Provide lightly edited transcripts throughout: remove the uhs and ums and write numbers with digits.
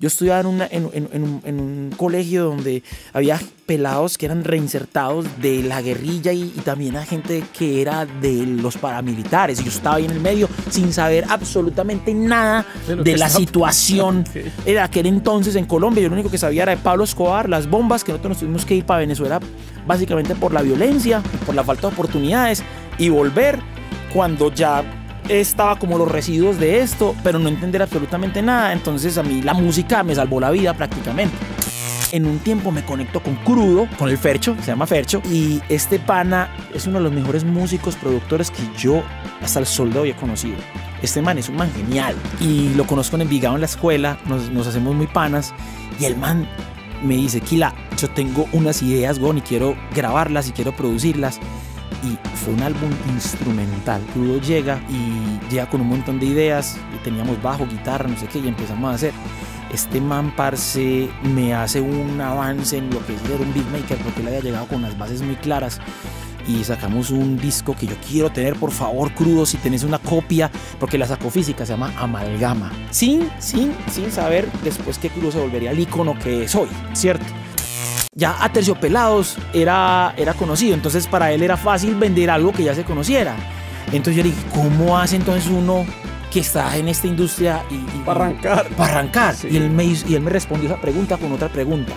Yo estudiaba en un colegio donde había pelados que eran reinsertados de la guerrilla y también a gente que era de los paramilitares. Y yo estaba ahí en el medio sin saber absolutamente nada de la situación de aquel entonces en Colombia. Yo lo único que sabía era de Pablo Escobar, las bombas, que nosotros nos tuvimos que ir para Venezuela básicamente por la violencia, por la falta de oportunidades, y volver cuando ya estaba como los residuos de esto, pero no entender absolutamente nada. Entonces a mí la música me salvó la vida prácticamente. En un tiempo me conecto con Crudo, con el Fercho, se llama Fercho, y este pana es uno de los mejores músicos, productores que yo hasta el sol de hoy he conocido. Este man es un man genial y lo conozco en Envigado en la escuela, nos hacemos muy panas, y el man me dice: Kila, yo tengo unas ideas, y quiero grabarlas y quiero producirlas. Y fue un álbum instrumental. Crudo llega con un montón de ideas, y teníamos bajo, guitarra, no sé qué, y empezamos a hacer. Este man, parce, me hace un avance en lo que es ser un beatmaker, porque él había llegado con unas bases muy claras, y sacamos un disco que yo quiero tener. Por favor, Crudo, si tenés una copia, porque la sacó física, se llama Amalgama, sin saber después que Crudo se volvería el ícono que soy, ¿cierto? Ya Aterciopelados era conocido, entonces para él era fácil vender algo que ya se conociera. Entonces yo le dije: ¿cómo hace entonces uno que está en esta industria para arrancar? Sí. Y él me respondió esa pregunta con otra pregunta.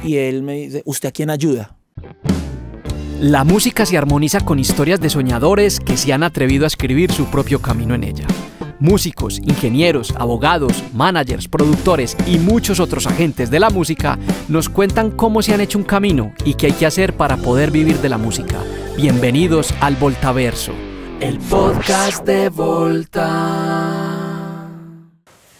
Y él me dice: ¿usted a quién ayuda? La música se armoniza con historias de soñadores que se han atrevido a escribir su propio camino en ella. Músicos, ingenieros, abogados, managers, productores y muchos otros agentes de la música nos cuentan cómo se han hecho un camino y qué hay que hacer para poder vivir de la música. Bienvenidos al Voltaverso, el podcast de Volta.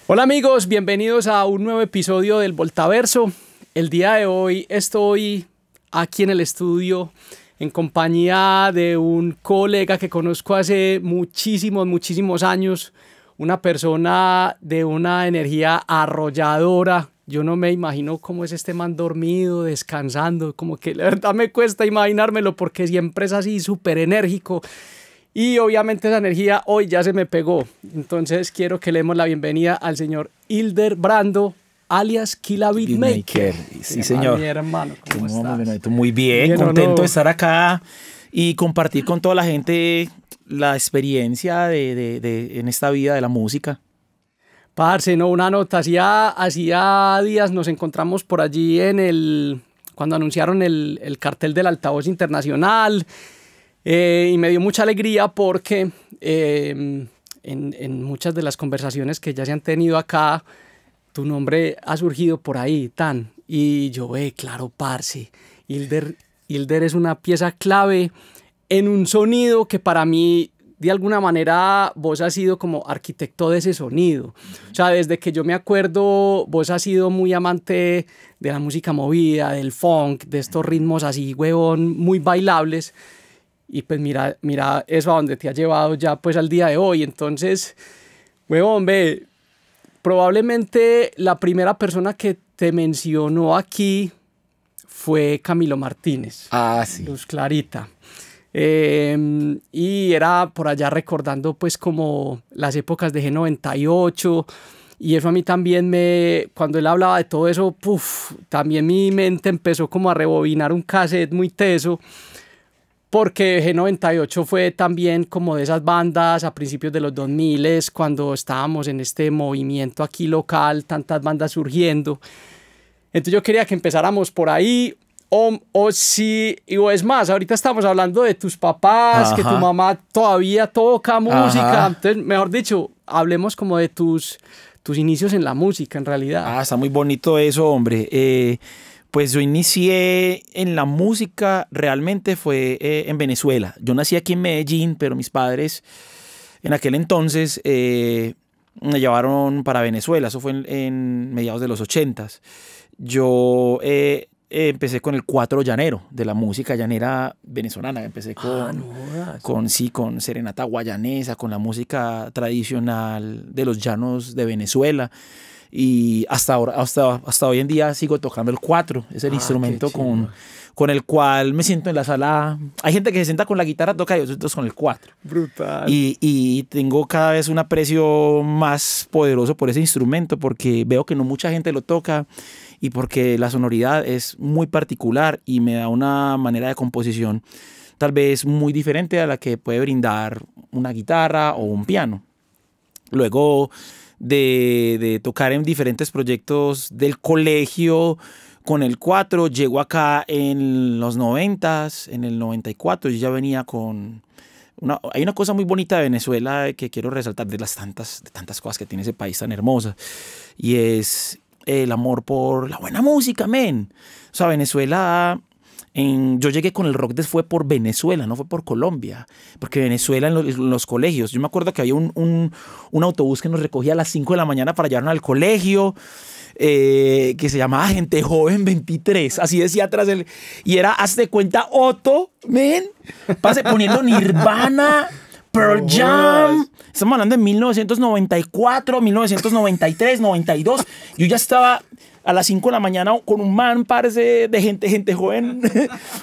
Hola amigos, bienvenidos a un nuevo episodio del Voltaverso. El día de hoy estoy aquí en el estudio en compañía de un colega que conozco hace muchísimos años, una persona de una energía arrolladora. Yo no me imagino cómo es este man dormido, descansando, como que la verdad me cuesta imaginármelo porque siempre es así súper enérgico, y obviamente esa energía hoy ya se me pegó. Entonces quiero que le demos la bienvenida al señor Hilder Brando, alias Kila Beatmaker. Sí, señor. Mi hermano, ¿cómo estás? Muy bien, contento de estar acá y compartir con toda la gente la experiencia en esta vida de la música. Parce, no, una nota. Hacía días nos encontramos por allí cuando anunciaron el cartel del Altavoz Internacional, y me dio mucha alegría porque en muchas de las conversaciones que ya se han tenido acá, tu nombre ha surgido por ahí, y yo, claro, parce, Hilder es una pieza clave en un sonido que para mí, de alguna manera, vos has sido como arquitecto de ese sonido. O sea, desde que yo me acuerdo, vos has sido muy amante de la música movida, del funk, de estos ritmos así, huevón, muy bailables. Y pues mira eso a donde te ha llevado ya pues al día de hoy. Entonces, huevón, probablemente la primera persona que te mencionó aquí fue Camilo Martínez. Ah, sí. Luz Clarita. Y era por allá recordando pues como las épocas de G98, y eso a mí también cuando él hablaba de todo eso, también mi mente empezó como a rebobinar un cassette muy teso, porque G98 fue también como de esas bandas a principios de los 2000, cuando estábamos en este movimiento aquí local, tantas bandas surgiendo. Entonces yo quería que empezáramos por ahí, o es más, ahorita estamos hablando de tus papás. Ajá. Que tu mamá todavía toca música. Ajá. Entonces, mejor dicho, hablemos como de tus inicios en la música, en realidad. Está muy bonito eso, hombre. Pues yo inicié en la música, realmente fue en Venezuela. Yo nací aquí en Medellín, pero mis padres en aquel entonces me llevaron para Venezuela. Eso fue en mediados de los 80s. Yo empecé con el cuatro llanero, de la música llanera venezolana. Empecé con serenata guayanesa, con la música tradicional de los llanos de Venezuela. y hasta ahora, hasta hoy en día sigo tocando el cuatro. Es el instrumento con el cual me siento en la sala. Hay gente que se sienta con la guitarra, toca, y otros con el cuatro. Brutal. Y tengo cada vez un aprecio más poderoso por ese instrumento, porque veo que no mucha gente lo toca y porque la sonoridad es muy particular y me da una manera de composición tal vez muy diferente a la que puede brindar una guitarra o un piano. Luego de tocar en diferentes proyectos del colegio con el 4, llego acá en los 90s, en el 94, yo ya venía con... hay una cosa muy bonita de Venezuela que quiero resaltar de tantas cosas que tiene ese país tan hermosa, y es el amor por la buena música, men. O sea, Venezuela... yo llegué con el rock fue por Venezuela, no fue por Colombia, porque Venezuela en los colegios, yo me acuerdo que había un autobús que nos recogía a las 5 de la mañana para llevarnos al colegio, que se llamaba Gente Joven 23, así decía atrás y era, hazte cuenta, Otto, men, poniendo Nirvana, Pearl Jam. Estamos hablando de 1994, 1993, 92. Yo ya estaba a las 5 de la mañana con un man, parce, de gente joven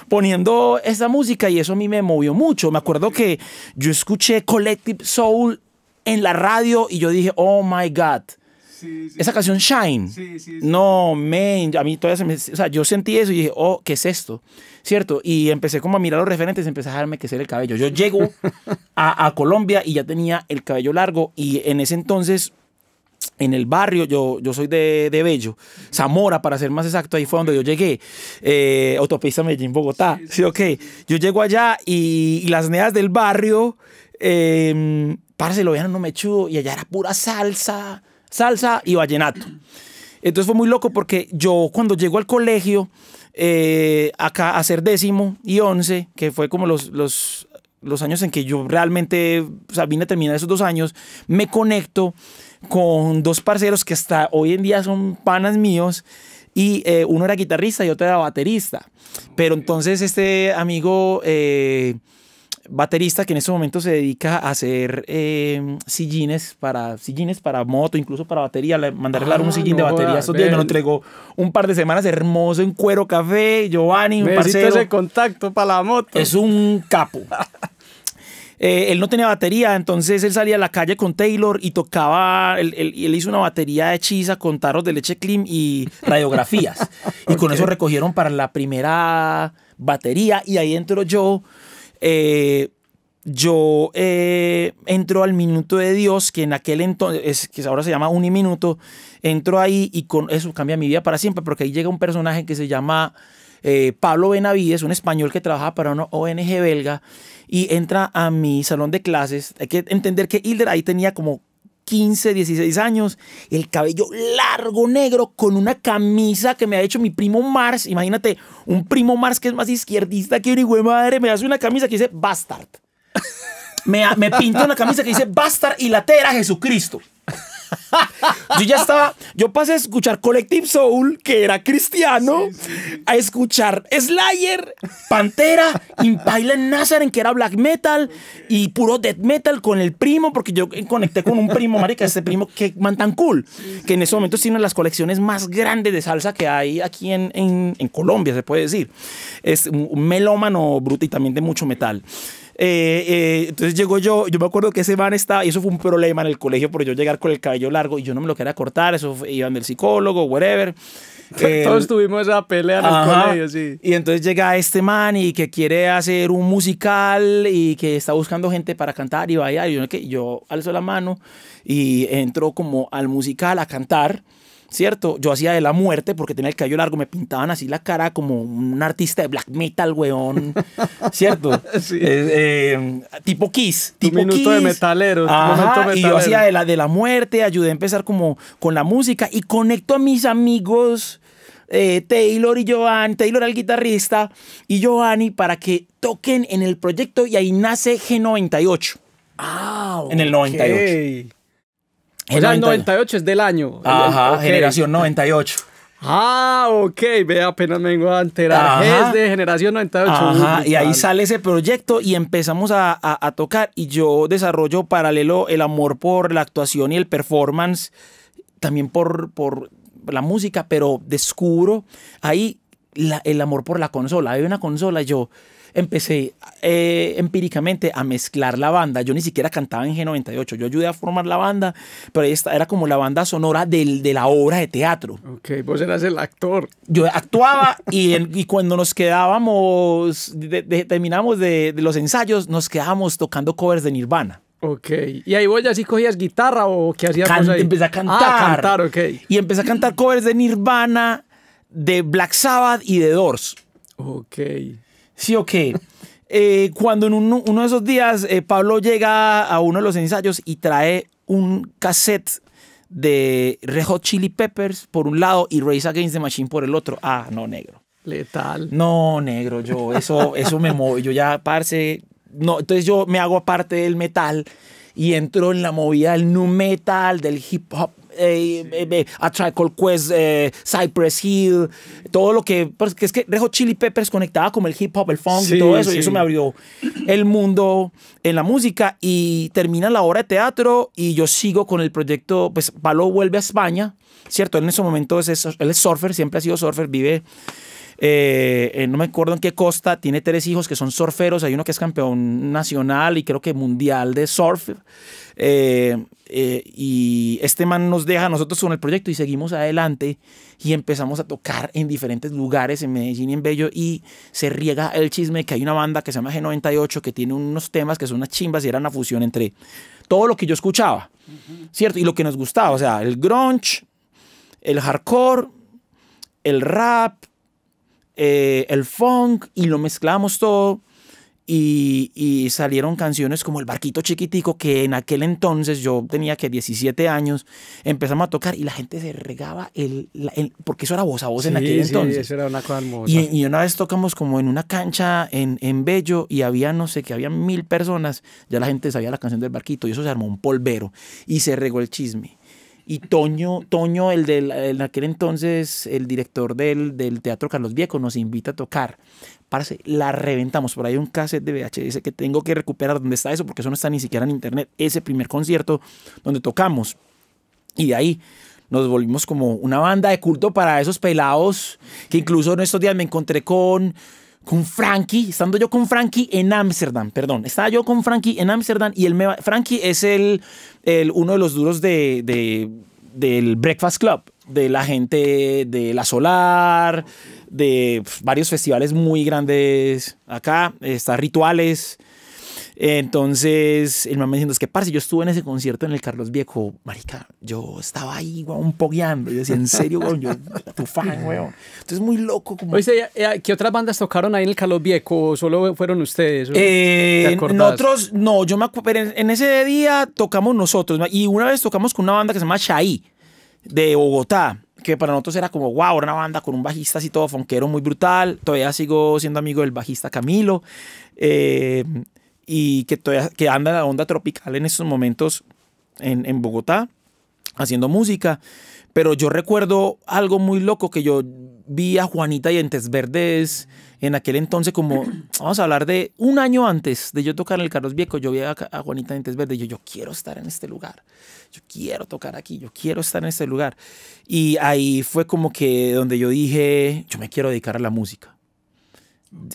poniendo esa música, y eso a mí me movió mucho. Me acuerdo que yo escuché Collective Soul en la radio y yo dije, oh my God. Sí. Esa canción Shine. Sí. No, man, a mí todavía o sea, yo sentí eso y dije, oh, ¿qué es esto? ¿Cierto? Y empecé como a mirar los referentes, empecé a dejarme crecer el cabello. Yo llego a Colombia y ya tenía el cabello largo, y en ese entonces, en el barrio, yo soy de Bello, Zamora para ser más exacto, ahí fue donde yo llegué, autopista Medellín, Bogotá, sí, ok. Yo llego allá y las neas del barrio, parce, lo veían no me chudo, y allá era pura salsa y vallenato. Entonces fue muy loco porque yo cuando llego al colegio, acá a hacer 10º y 11, que fue como los años en que yo realmente, o sea, vine a terminar esos 2 años, me conecto con 2 parceros que hasta hoy en día son panas míos, y uno era guitarrista y otro era baterista. Pero entonces este amigo baterista, que en este momento se dedica a hacer sillines para moto, incluso para batería, mandé a arreglar un sillín de batería estos días, me lo entregó un par de semanas, hermoso, en cuero café. Giovanni, un parcero, ese contacto para la moto, es un capo. Él no tenía batería, entonces él salía a la calle con Taylor y tocaba, él hizo una batería hechiza con tarros de leche Clean y radiografías. Y con eso recogieron para la primera batería, y ahí entro yo. Entro al Minuto de Dios, que en aquel entonces, que ahora se llama Uniminuto. Entro ahí y con eso cambia mi vida para siempre, porque ahí llega un personaje que se llama Pablo Benavides, un español que trabajaba para una ONG belga, y entra a mi salón de clases. Hay que entender que Hilder ahí tenía como 15, 16 años, el cabello largo, negro, con una camisa que me ha hecho mi primo Mars. Imagínate, un primo Mars que es más izquierdista que un hijo de madre, me hace una camisa que dice Bastard. Me pinta una camisa que dice Bastard y la T era Jesucristo. Yo pasé a escuchar Collective Soul, que era cristiano, a escuchar Slayer, Pantera, Impale Nazareth, que era black metal, y puro death metal con el primo, porque yo conecté con un primo, marica, este primo que man tan cool, que en ese momento tiene las colecciones más grandes de salsa que hay aquí en Colombia, se puede decir. Es un melómano bruto y también de mucho metal. Entonces llego yo me acuerdo que ese man estaba, y eso fue un problema en el colegio por yo llegar con el cabello largo y yo no me lo quería cortar, eso iban del psicólogo, whatever. Todos tuvimos esa pelea en el colegio, sí. Y entonces llega este man y que quiere hacer un musical y que está buscando gente para cantar y bailar, y yo alzo la mano y entro como al musical a cantar. ¿Cierto? Yo hacía de la muerte porque tenía el cabello largo, me pintaban así la cara como un artista de black metal, weón. ¿Cierto? Sí. Tipo Kiss. Tipo minuto Kiss. De metalero. Ajá, y yo hacía de la muerte, ayudé a empezar como con la música y conecto a mis amigos Taylor y Giovanni. Taylor era el guitarrista y Giovanni para que toquen en el proyecto, y ahí nace G98. En el 98. O sea, el 98 es del año. Ajá, okay. Generación 98. Ok, ve, apenas me vengo a enterar. Es de generación 98. Ajá, y ahí sale ese proyecto y empezamos a tocar, y yo desarrollo paralelo el amor por la actuación y el performance también por la música, pero descubro ahí el amor por la consola. Había una consola, yo empecé empíricamente a mezclar la banda. Yo ni siquiera cantaba en G98. Yo ayudé a formar la banda, pero ahí era como la banda sonora de la obra de teatro. Ok, vos eras el actor. Yo actuaba y cuando nos quedábamos, terminamos de los ensayos, nos quedábamos tocando covers de Nirvana. Ok, ¿y ahí vos ya sí cogías guitarra o qué hacías vos ahí? Empecé a cantar. Ah, cantar, ok. Y empecé a cantar covers de Nirvana, de Black Sabbath y de Doors. Ok. Sí, ok. Cuando en uno de esos días Pablo llega a uno de los ensayos y trae un cassette de Red Hot Chili Peppers por un lado y Rage Against the Machine por el otro. Ah, no, negro. Letal. No, negro, eso me movió. Yo ya, parce, no, entonces yo me hago aparte del metal y entro en la movida del nu metal, del hip hop, A Tribe Called Quest, Cypress Hill, todo lo que, porque es que Red Hot Chili Peppers conectaba como el hip hop, el funk y todo eso, y eso me abrió el mundo en la música. Y termina la obra de teatro y yo sigo con el proyecto. Pues Pablo vuelve a España, ¿cierto? Él en ese momento él es surfer, siempre ha sido surfer, vive no me acuerdo en qué costa, tiene 3 hijos que son surferos, hay uno que es campeón nacional y creo que mundial de surf, y este man nos deja a nosotros con el proyecto y seguimos adelante y empezamos a tocar en diferentes lugares en Medellín y en Bello, y se riega el chisme que hay una banda que se llama G98 que tiene unos temas que son unas chimbas y era una fusión entre todo lo que yo escuchaba, ¿cierto? Y lo que nos gustaba, o sea, el grunge, el hardcore, el rap, el funk, y lo mezclamos todo y salieron canciones como El Barquito Chiquitico, que en aquel entonces yo tenía que 17 años, empezamos a tocar y la gente se regaba porque eso era voz a voz en aquel entonces. Sí, eso era una cosa hermosa. Y una vez tocamos como en una cancha en Bello y había, no sé, que había 1000 personas, ya la gente sabía la canción del Barquito y eso se armó un polvero y se regó el chisme. Y Toño, en aquel entonces, el director del Teatro Carlos Vieco, nos invita a tocar. Parce, la reventamos. Por ahí hay un cassette de VHS que tengo que recuperar. ¿Dónde está eso? Porque eso no está ni siquiera en internet. Ese primer concierto donde tocamos. Y de ahí nos volvimos como una banda de culto para esos pelados, que incluso en estos días me encontré con Frankie, estando yo con Frankie en Ámsterdam, perdón, estaba yo con Frankie en Ámsterdam y Frankie es uno de los duros del Breakfast Club, de la gente de La Solar, de varios festivales muy grandes acá, está Rituales. Entonces, el man me diciendo, es que parce, yo estuve en ese concierto en el Carlos Viejo, marica, yo estaba ahí, weón, pogueando. Yo decía, en serio, weón, yo tu fan, weón. Entonces, muy loco. Como... Oye, ¿qué otras bandas tocaron ahí en el Carlos Viejo? ¿O solo fueron ustedes? Nosotros, no, yo me acuerdo, en ese día tocamos nosotros, y una vez tocamos con una banda que se llama Shai, de Bogotá, que para nosotros era como, wow, era una banda con un bajista así todo fonquero muy brutal. Todavía sigo siendo amigo del bajista Camilo, y que anda en la onda tropical en estos momentos en Bogotá, haciendo música. Pero yo recuerdo algo muy loco, que yo vi a Juanita Dientes Verdes en aquel entonces, como, vamos a hablar de un año antes de yo tocar en el Carlos Viejo. Yo vi a Juanita Dientes Verdes y yo quiero estar en este lugar, yo quiero tocar aquí, yo quiero estar en este lugar. Y ahí fue como que donde yo dije, yo me quiero dedicar a la música.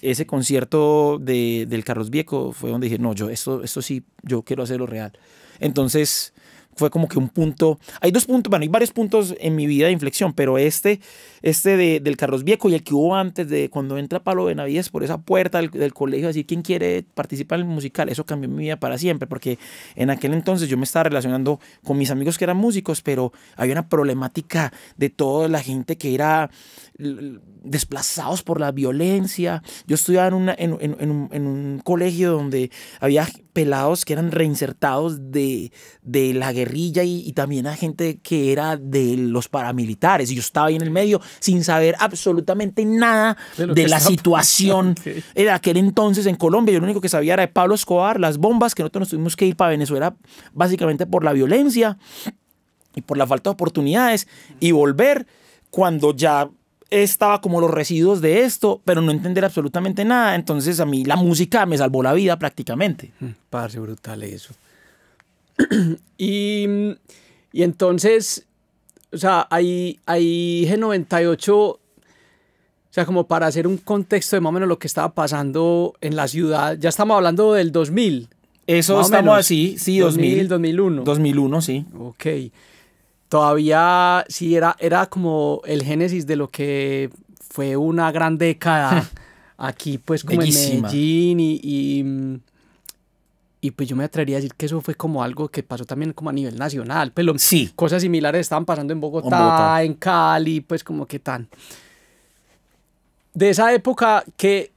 Ese concierto del Carlos Viejo fue donde dije, no, esto sí, yo quiero hacerlo real. Entonces fue como que un punto, hay 2 puntos, bueno, hay varios puntos en mi vida de inflexión, pero este del Carlos Viejo y el que hubo antes, de cuando entra Pablo Benavides por esa puerta del colegio, así, ¿quién quiere participar en el musical? Eso cambió mi vida para siempre, porque en aquel entonces yo me estaba relacionando con mis amigos que eran músicos, pero había una problemática de toda la gente que era desplazados por la violencia. Yo estudiaba en un colegio donde había pelados que eran reinsertados de la guerrilla y también a gente que era de los paramilitares, y yo estaba ahí en el medio sin saber absolutamente nada de la situación de aquel entonces en Colombia. Yo lo único que sabía era de Pablo Escobar, las bombas, que nosotros nos tuvimos que ir para Venezuela básicamente por la violencia y por la falta de oportunidades, y volver cuando ya estaba como los residuos de esto, pero no entender absolutamente nada. Entonces a mí la música me salvó la vida prácticamente. Parce, brutal eso. y entonces, o sea, hay G98, o sea, como para hacer un contexto de más o menos lo que estaba pasando en la ciudad, ya estamos hablando del 2000. Eso más o estamos menos. así, sí, 2000, 2001. 2001, sí. Ok. Todavía sí era como el génesis de lo que fue una gran década aquí, pues como Bellísima. en Medellín y pues yo me atrevería a decir que eso fue como algo que pasó también como a nivel nacional. Pues Sí. cosas similares estaban pasando en Bogotá. en Cali, pues como que tan. De esa época que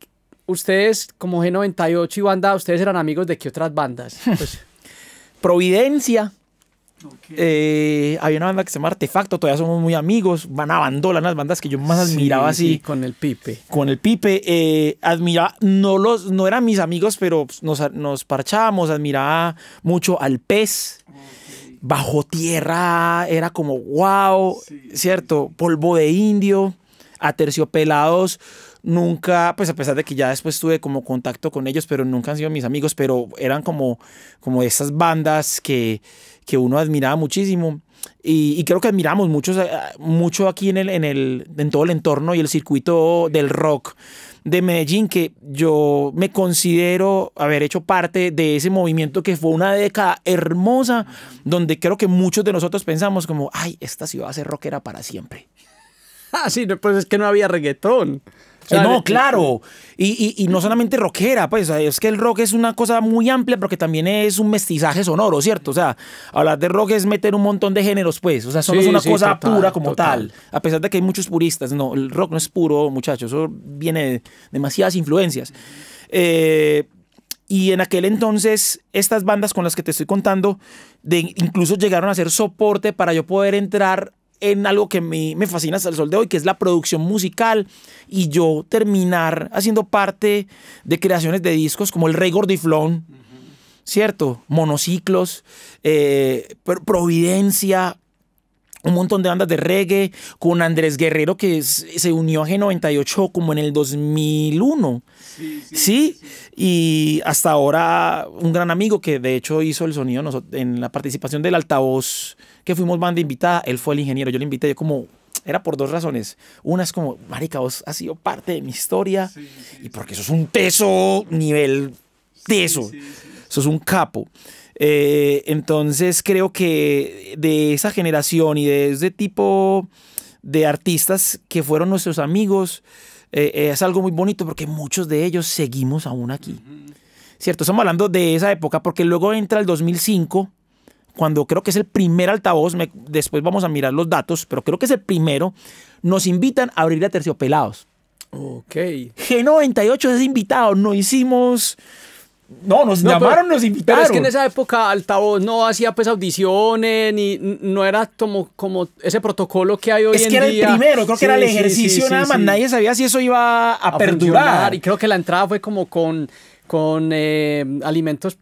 ustedes como G98 y banda, ¿ustedes eran amigos de qué otras bandas? Pues, Providencia. Había una banda que se llama Artefacto, todavía somos muy amigos. Van a Bandola, las bandas que yo más admiraba sí, así. con el Pipe. Con el Pipe, admiraba, no eran mis amigos, pero nos parchábamos, admiraba mucho al Pez. Bajo Tierra era como wow, ¿cierto? Polvo de Indio, Aterciopelados. Nunca, pues a pesar de que ya después tuve como contacto con ellos, pero nunca han sido mis amigos, pero eran como esas bandas que uno admiraba muchísimo. Y creo que admiramos mucho aquí en todo el entorno y el circuito del rock de Medellín, que yo me considero haber hecho parte de ese movimiento que fue una década hermosa, donde creo que muchos de nosotros pensamos como, ay, esta ciudad va a ser rockera para siempre. Ah, sí, pues es que no había reggaetón. O sea, No, claro. Y no solamente rockera, pues es que el rock es una cosa muy amplia porque también es un mestizaje sonoro, ¿cierto? O sea, hablar de rock es meter un montón de géneros, pues. O sea, eso no es una cosa total, pura como total. tal. A pesar de que hay muchos puristas. No, el rock no es puro, muchachos. Eso viene de demasiadas influencias. Y en aquel entonces, estas bandas con las que te estoy contando, incluso llegaron a ser soporte para yo poder entrar en algo que me fascina hasta el sol de hoy, que es la producción musical, y yo terminar haciendo parte de creaciones de discos como el Rey Gordiflón, ¿cierto? Monociclos, Providencia, un montón de bandas de reggae, con Andrés Guerrero, que se unió a G98 como en el 2001. Sí, y hasta ahora un gran amigo que de hecho hizo el sonido en la participación del altavoz, que fuimos banda invitada, él fue el ingeniero, yo le invité, era por dos razones. Una es como, marica, vos has sido parte de mi historia, y porque eso es un teso, nivel teso, eso es un capo. Entonces creo que de esa generación y de ese tipo de artistas que fueron nuestros amigos, es algo muy bonito porque muchos de ellos seguimos aún aquí. ¿Cierto? Estamos hablando de esa época porque luego entra el 2005, cuando creo que es el primer altavoz, después vamos a mirar los datos, pero creo que es el primero, nos invitan a abrir a Terciopelados. Ok. G98 es invitado, no hicimos... No, nos llamaron, nos invitaron. Pero es que en esa época Altavoz no hacía pues audiciones, ni no era como ese protocolo que hay hoy en día. Es que era el primero, creo que era el ejercicio nada más. Nadie sabía si eso iba a perdurar. Y creo que la entrada fue como con alimentos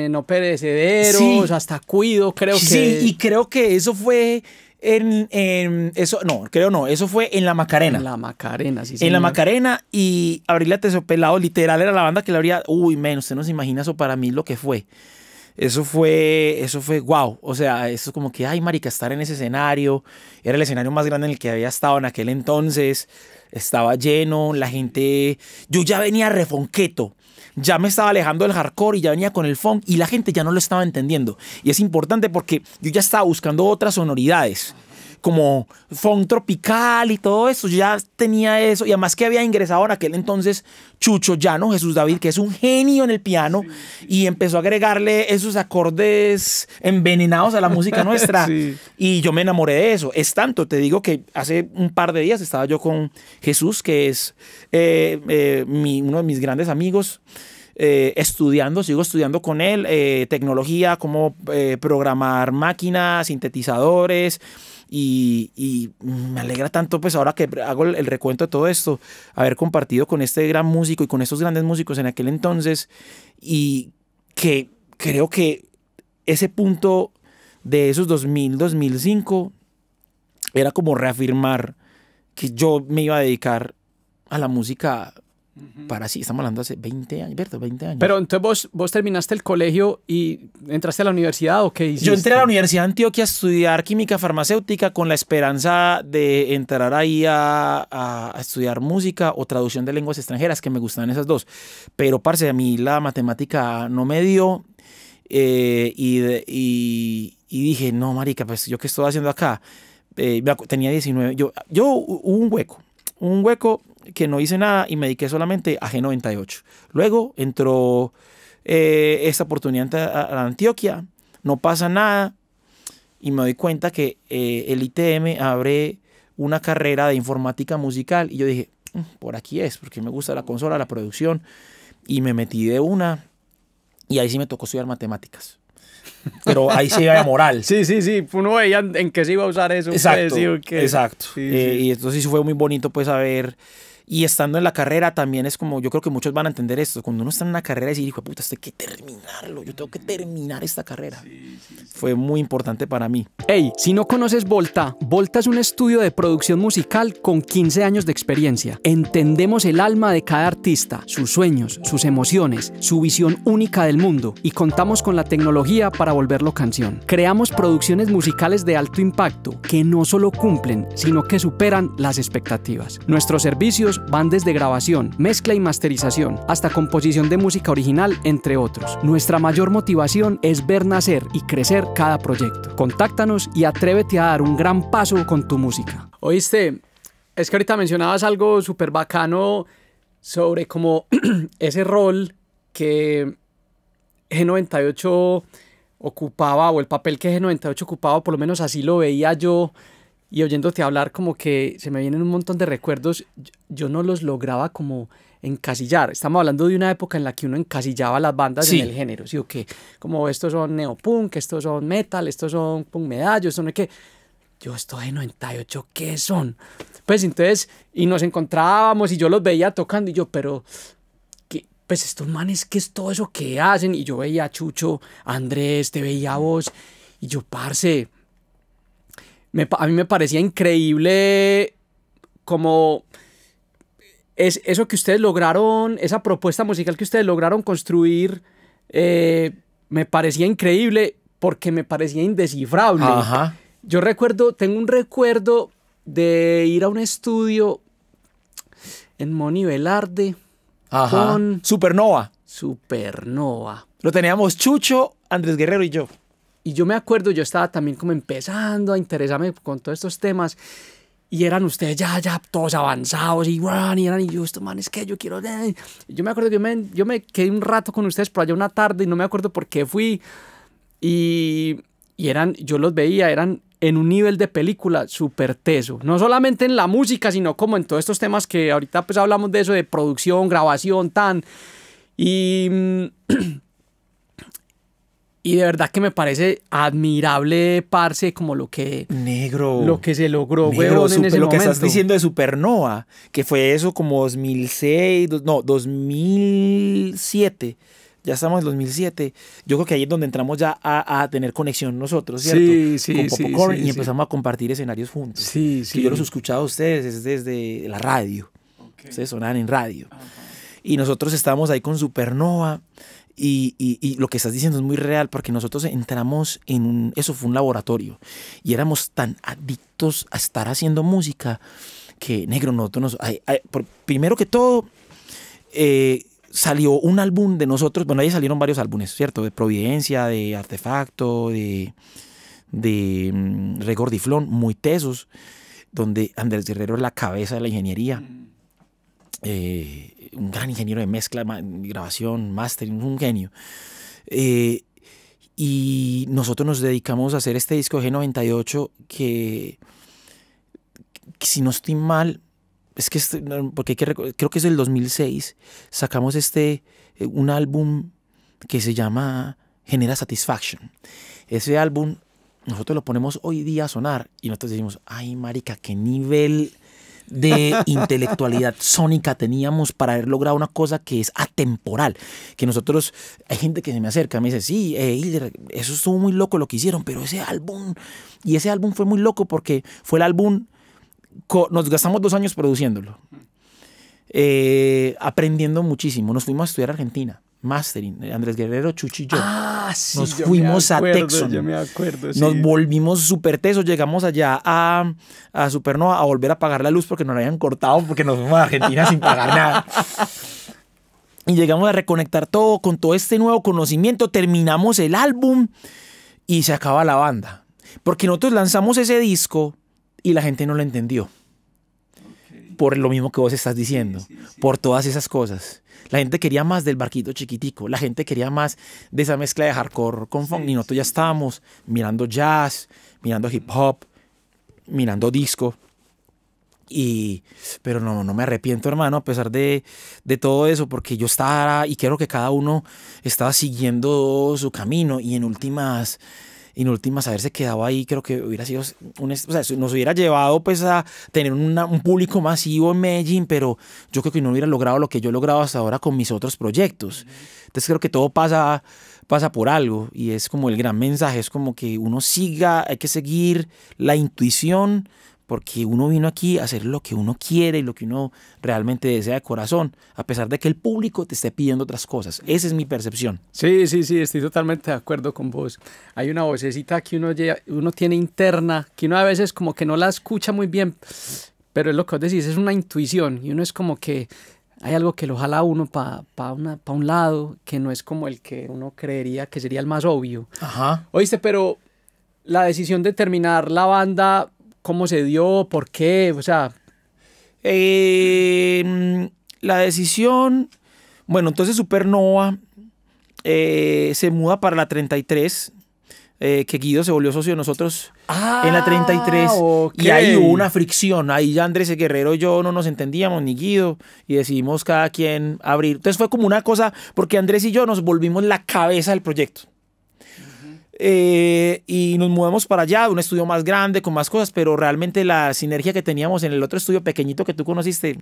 no perecederos, hasta cuido, creo que. Sí, y creo que eso fue... eso fue en La Macarena. En La Macarena, sí, En La Macarena, y Abril Aterciopelados, literal, era la banda que le abría. Uy, menos, usted no se imagina eso para mí lo que fue. Eso fue wow. O sea, eso es como que, ay, marica, estar en ese escenario. Era el escenario más grande en el que había estado en aquel entonces. Estaba lleno, la gente... Yo ya venía refonqueto. Ya me estaba alejando del hardcore y ya venía con el funk y la gente ya no lo estaba entendiendo. Y es importante porque yo ya estaba buscando otras sonoridades, como funk tropical y todo eso. Yo ya tenía eso. Y además que había ingresado en aquel entonces Chucho Llano, Jesús David, que es un genio en el piano, y empezó a agregarle esos acordes envenenados a la música nuestra. Y yo me enamoré de eso. Es tanto, te digo que hace un par de días estaba yo con Jesús, que es uno de mis grandes amigos, sigo estudiando con él tecnología, cómo programar máquinas, sintetizadores. Y me alegra tanto, pues ahora que hago el recuento de todo esto, haber compartido con este gran músico y con estos grandes músicos en aquel entonces, y que creo que ese punto de esos 2000, 2005 era como reafirmar que yo me iba a dedicar a la música para sí, estamos hablando hace 20 años, ¿verdad? 20 años. Pero entonces vos terminaste el colegio y entraste a la universidad, ¿o qué hiciste? Yo entré a la Universidad de Antioquia a estudiar química farmacéutica con la esperanza de entrar ahí a estudiar música o traducción de lenguas extranjeras, que me gustaban esas dos. Pero, parce, a mí la matemática no me dio y dije, no, marica, pues yo qué estoy haciendo acá. Tenía 19, yo hubo un hueco que no hice nada y me dediqué solamente a G98. Luego entró esta oportunidad a Antioquia, no pasa nada y me doy cuenta que el ITM abre una carrera de informática musical y yo dije, por aquí es, porque me gusta la consola, la producción, y me metí de una y ahí sí me tocó estudiar matemáticas. Pero ahí sí había moral. Sí. Uno veía en qué se iba a usar eso. Exacto, pues, exacto. Sí. Y entonces sí fue muy bonito pues saber. Y estando en la carrera también es como, yo creo que muchos van a entender esto. Cuando uno está en una carrera y dice, hijo de puta, esto hay que terminarlo. Yo tengo que terminar esta carrera. Fue muy importante para mí. Hey, si no conoces Volta, Volta es un estudio de producción musical con 15 años de experiencia. Entendemos el alma de cada artista, sus sueños, sus emociones, su visión única del mundo y contamos con la tecnología para volverlo canción. Creamos producciones musicales de alto impacto que no solo cumplen, sino que superan las expectativas. Nuestros servicios van desde grabación, mezcla y masterización, hasta composición de música original, entre otros. Nuestra mayor motivación es ver nacer y crecer cada proyecto. Contáctanos y atrévete a dar un gran paso con tu música. Oíste, es que ahorita mencionabas algo súper bacano sobre como ese rol que G98 ocupaba, o el papel que G98 ocupaba, por lo menos así lo veía yo. Y oyéndote hablar, como que se me vienen un montón de recuerdos. Yo no los lograba como encasillar. Estamos hablando de una época en la que uno encasillaba las bandas en el género, ¿sí o qué? Como estos son neopunk, estos son metal, estos son punk medallo, esto no es que... Yo estoy en 98, ¿qué son? Pues entonces, y nos encontrábamos y yo los veía tocando y yo, pero... ¿qué? Pues estos manes, ¿qué es todo eso que hacen? Y yo veía a Chucho, a Andrés, te veía a vos, y yo, parce... A mí me parecía increíble como eso que ustedes lograron, esa propuesta musical que ustedes lograron construir, me parecía increíble porque me parecía indescifrable. Ajá. Yo tengo un recuerdo de ir a un estudio en Moni Velarde con Supernova. Lo teníamos Chucho, Andrés Guerrero y yo. Y yo me acuerdo, yo estaba también como empezando a interesarme con todos estos temas y eran ustedes ya todos avanzados y yo, estos manes que yo quiero... Yo me acuerdo, yo me quedé un rato con ustedes por allá una tarde y no me acuerdo por qué fui y yo los veía, eran en un nivel de película súper teso, no solamente en la música, sino como en todos estos temas que ahorita pues hablamos de eso, de producción, grabación, y de verdad que me parece admirable, parce, como lo que se logró, weón, en ese lo momento. Que estás diciendo de Supernova, que fue eso como 2007. Ya estamos en 2007. Yo creo que ahí es donde entramos ya a tener conexión nosotros, ¿cierto? Con Popcorn y empezamos a compartir escenarios juntos. Sí. Que yo los he escuchado a ustedes desde la radio. Okay. Ustedes sonaban en radio. Y nosotros estábamos ahí con Supernova. Y lo que estás diciendo es muy real porque nosotros entramos eso fue un laboratorio y éramos tan adictos a estar haciendo música que, negro, nosotros primero que todo salió un álbum de nosotros, bueno, ahí salieron varios álbumes, ¿cierto? De Providencia, de Artefacto, de Regordiflón, muy tesos, donde Andrés Guerrero es la cabeza de la ingeniería. Un gran ingeniero de mezcla, grabación, mastering, un genio. Y nosotros nos dedicamos a hacer este disco G98 que si no estoy mal, es que porque creo que es del 2006, sacamos un álbum que se llama Genera Satisfaction. Ese álbum nosotros lo ponemos hoy día a sonar y nosotros decimos, ay marica, qué nivel de intelectualidad sónica teníamos para haber logrado una cosa que es atemporal, que nosotros, hay gente que se me acerca, me dice, sí, Hilder, eso estuvo muy loco lo que hicieron, pero ese álbum fue muy loco porque fue el álbum, nos gastamos 2 años produciéndolo, aprendiendo muchísimo. Nos fuimos a estudiar a Argentina. Mastering, Andrés Guerrero, Chuchi y yo. Sí, nos fuimos a Texon. Yo me acuerdo, sí. Nos volvimos súper tesos. Llegamos allá a Supernova a volver a pagar la luz porque nos la habían cortado porque nos fuimos a Argentina sin pagar nada. Y llegamos a reconectar todo con todo este nuevo conocimiento. Terminamos el álbum y se acaba la banda. Porque nosotros lanzamos ese disco y la gente no lo entendió. Por lo mismo que vos estás diciendo. Sí. Por todas esas cosas. La gente quería más del barquito chiquitico. La gente quería más de esa mezcla de hardcore con funk. Y nosotros ya estábamos mirando jazz, mirando hip hop, mirando disco. Pero no me arrepiento, hermano, a pesar de todo eso, porque yo estaba, y creo que cada uno estaba siguiendo su camino. Y en últimas haberse quedado ahí, creo que hubiera sido o sea, nos hubiera llevado pues a tener un público masivo en Medellín, pero yo creo que no hubiera logrado lo que yo he logrado hasta ahora con mis otros proyectos. Entonces creo que todo pasa por algo, y es como el gran mensaje, es como que uno hay que seguir la intuición, porque uno vino aquí a hacer lo que uno quiere y lo que uno realmente desea de corazón, a pesar de que el público te esté pidiendo otras cosas. Esa es mi percepción. Sí, estoy totalmente de acuerdo con vos. Hay una vocecita que uno tiene interna, que uno a veces como que no la escucha muy bien, pero es lo que vos decís, es una intuición, y uno es como que hay algo que lo jala a uno para un lado, que no es como el que uno creería que sería el más obvio. Ajá. Oíste, pero la decisión de terminar la banda, ¿cómo se dio? ¿Por qué? O sea... la decisión... Bueno, entonces Supernova se muda para la 33, que Guido se volvió socio de nosotros en la 33. Okay. Y ahí hubo una fricción. Ahí ya Andrés Guerrero y yo no nos entendíamos, ni Guido, y decidimos cada quien abrir. Entonces fue como una cosa, porque Andrés y yo nos volvimos la cabeza del proyecto. Y nos mudamos para allá, un estudio más grande, con más cosas, pero realmente la sinergia que teníamos en el otro estudio pequeñito que tú conociste.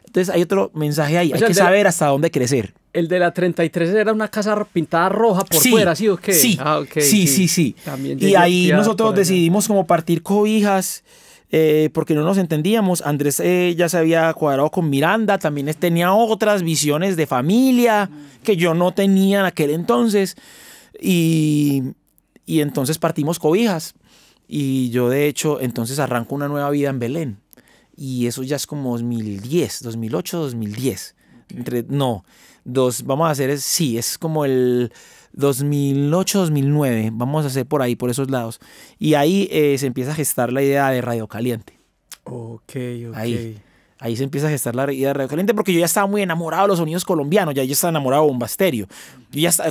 Entonces hay otro mensaje ahí, hay que saber hasta dónde crecer. El de la 33 era una casa pintada roja por fuera, ¿sí o qué? Sí, sí. Y ahí nosotros decidimos como partir cobijas, porque no nos entendíamos. Andrés ya se había cuadrado con Miranda, también tenía otras visiones de familia que yo no tenía en aquel entonces. Y entonces partimos cobijas, y yo de hecho entonces arranco una nueva vida en Belén, y eso ya es como 2010, 2008, 2010. Vamos a hacer, es como el 2008, 2009, vamos a hacer por ahí, por esos lados. Y ahí se empieza a gestar la idea de Radio Caliente. Ok. Ahí se empieza a gestar la idea de Radio Caliente, porque yo ya estaba muy enamorado de los sonidos colombianos, yo estaba enamorado de Bomba Estéreo.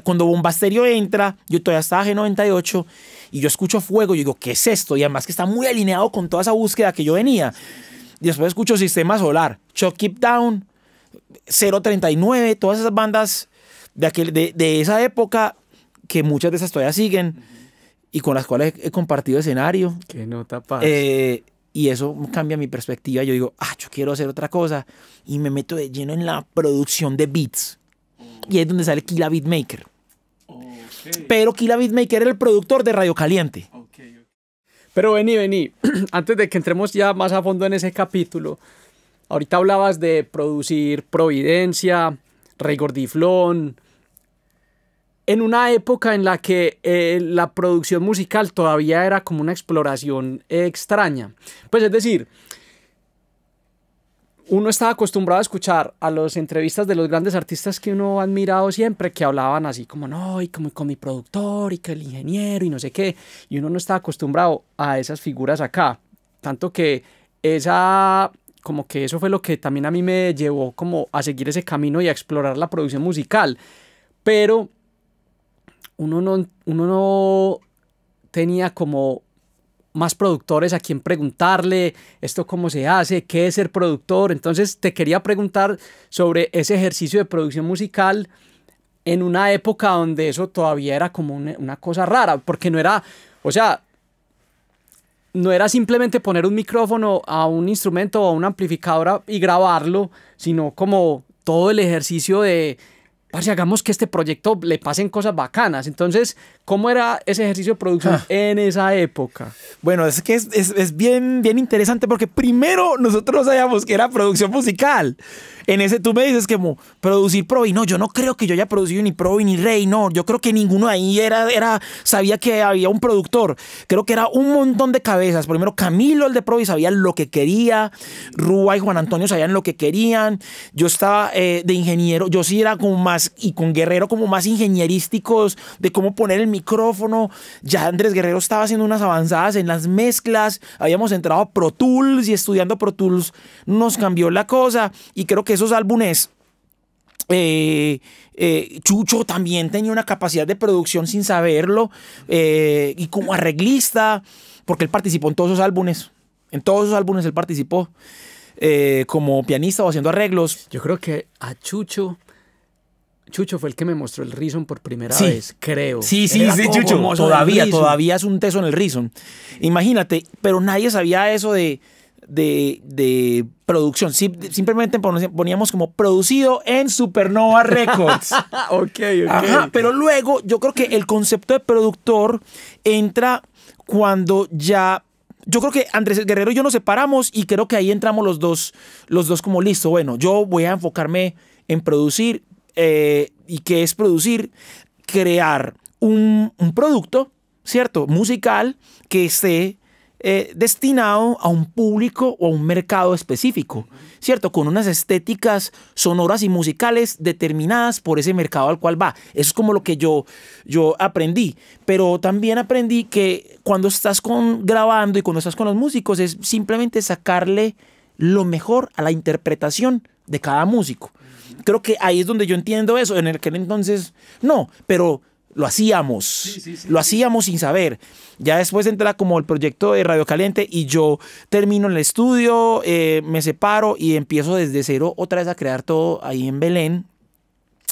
Cuando Bomba Estéreo entra, yo todavía estaba G98, y yo escucho Fuego, y digo, ¿qué es esto? Y además que está muy alineado con toda esa búsqueda que yo venía. Y después escucho Sistema Solar, Chuck Keep Down, 039, todas esas bandas de esa época, que muchas de esas todavía siguen, y con las cuales he compartido escenario. Qué nota, paz. Y eso cambia mi perspectiva. Yo digo, yo quiero hacer otra cosa. Y me meto de lleno en la producción de beats. Y es donde sale Killa Beatmaker. Pero Killa Beatmaker era el productor de Radio Caliente. Pero vení. Antes de que entremos ya más a fondo en ese capítulo, ahorita hablabas de producir Providencia, Rey Gordiflón, en una época en la que la producción musical todavía era como una exploración extraña. Pues es decir, uno estaba acostumbrado a escuchar a las entrevistas de los grandes artistas que uno ha admirado siempre, que hablaban así como, no, y como con mi productor, y que el ingeniero, y no sé qué, y uno no estaba acostumbrado a esas figuras acá. Tanto que como que eso fue lo que también a mí me llevó como a seguir ese camino y a explorar la producción musical. Pero uno no tenía como más productores a quien preguntarle esto cómo se hace, qué es ser productor. Entonces te quería preguntar sobre ese ejercicio de producción musical en una época donde eso todavía era como una cosa rara, porque no era, o sea, no era simplemente poner un micrófono a un instrumento o a una amplificadora y grabarlo, sino como todo el ejercicio de parce, hagamos que este proyecto le pasen cosas bacanas. Entonces, ¿cómo era ese ejercicio de producción en esa época? Bueno, es que es bien, bien interesante porque primero nosotros sabíamos que era producción musical. En ese tú me dices como producir Provi. No, yo no creo que yo haya producido ni Provi ni Rey. No, yo creo que ninguno de ahí sabía que había un productor. Creo que era un montón de cabezas. Primero Camilo, el de Provi, sabía lo que quería. Rúa y Juan Antonio sabían lo que querían. Yo estaba de ingeniero. Yo sí era como más, y con Guerrero como más ingenierísticos de cómo poner el micrófono. Ya Andrés Guerrero estaba haciendo unas avanzadas en las mezclas. Habíamos entrado a Pro Tools y estudiando Pro Tools nos cambió la cosa. Y creo que esos álbumes, Chucho también tenía una capacidad de producción sin saberlo, y como arreglista, porque él participó en todos esos álbumes. En todos esos álbumes él participó como pianista o haciendo arreglos. Yo creo que a Chucho fue el que me mostró el Reason por primera Sí. vez, creo. Sí, Chucho. Todavía es un teso en el Reason. Imagínate, pero nadie sabía eso de producción. Simplemente poníamos como producido en Supernova Records. Ok. Ajá, pero luego yo creo que el concepto de productor entra cuando ya... Yo creo que Andrés Guerrero y yo nos separamos y creo que ahí entramos los dos como listo. Bueno, yo voy a enfocarme en producir. ¿Y qué es producir? Crear un producto, ¿cierto? Musical que esté destinado a un público o a un mercado específico, ¿cierto? Con unas estéticas sonoras y musicales determinadas por ese mercado al cual va. Eso es como lo que yo aprendí. Pero también aprendí que cuando estás grabando y cuando estás con los músicos es simplemente sacarle lo mejor a la interpretación de cada músico. Creo que ahí es donde yo entiendo eso. En aquel entonces no, pero lo hacíamos. Sí. Lo hacíamos sin saber. Ya después entra como el proyecto de Radio Caliente y yo termino en el estudio, me separo y empiezo desde cero otra vez a crear todo ahí en Belén,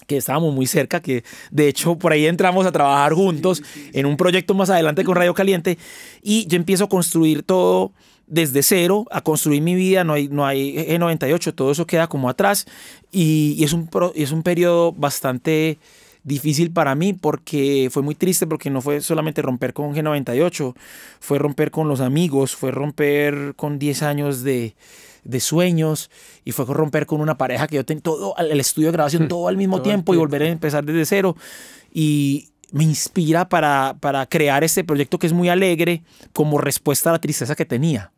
que estábamos muy cerca, que de hecho por ahí entramos a trabajar juntos en un proyecto más adelante con Radio Caliente, y yo empiezo a construir todo desde cero, a construir mi vida. No hay G98, todo eso queda como atrás, y es un periodo bastante difícil para mí porque fue muy triste, porque no fue solamente romper con G98, fue romper con los amigos, fue romper con 10 años de sueños, y fue romper con una pareja que yo tenía, todo el estudio de grabación todo al mismo tiempo, y volver a empezar desde cero. Y me inspira para crear este proyecto que es muy alegre como respuesta a la tristeza que tenía,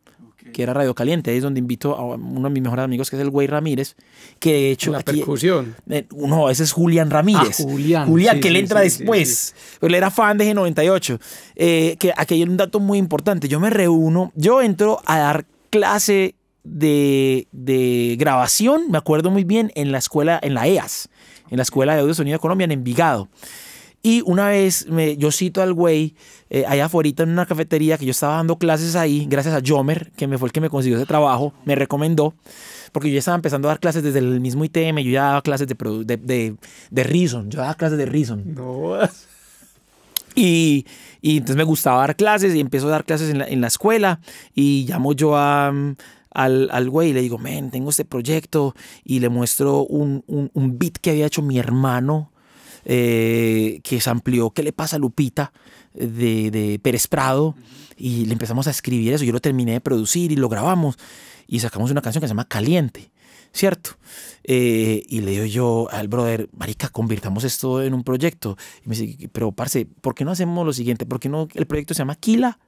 que era Radio Caliente. Ahí es donde invito a uno de mis mejores amigos, que es el Güey Ramírez, que de hecho... La percusión. No, ese es Julián Ramírez. Julián, sí, que él entra después. Sí. Pero él era fan de G98. Que aquí hay un dato muy importante. Yo entro a dar clase de grabación, me acuerdo muy bien, en la escuela, en la EAS, en la Escuela de Audio y Sonido de Colombia, en Envigado. Y una vez yo cito al güey allá afuera en una cafetería, que yo estaba dando clases ahí, gracias a Jomer, que fue el que me consiguió ese trabajo, me recomendó, porque yo ya estaba empezando a dar clases desde el mismo ITM. Yo ya daba clases de Reason, yo daba clases de Reason. No. Y entonces me gustaba dar clases, y empiezo a dar clases en la escuela, y llamo yo al güey y le digo, men, tengo este proyecto, y le muestro un beat que había hecho mi hermano, que se amplió ¿Qué le pasa a Lupita? De Pérez Prado, y le empezamos a escribir eso. Yo lo terminé de producir y lo grabamos, y sacamos una canción que se llama Caliente, ¿cierto? Y le digo yo al brother, marica, convirtamos esto en un proyecto. Y me dice, pero parce, ¿por qué no hacemos lo siguiente? ¿Por qué no el proyecto se llama Kila?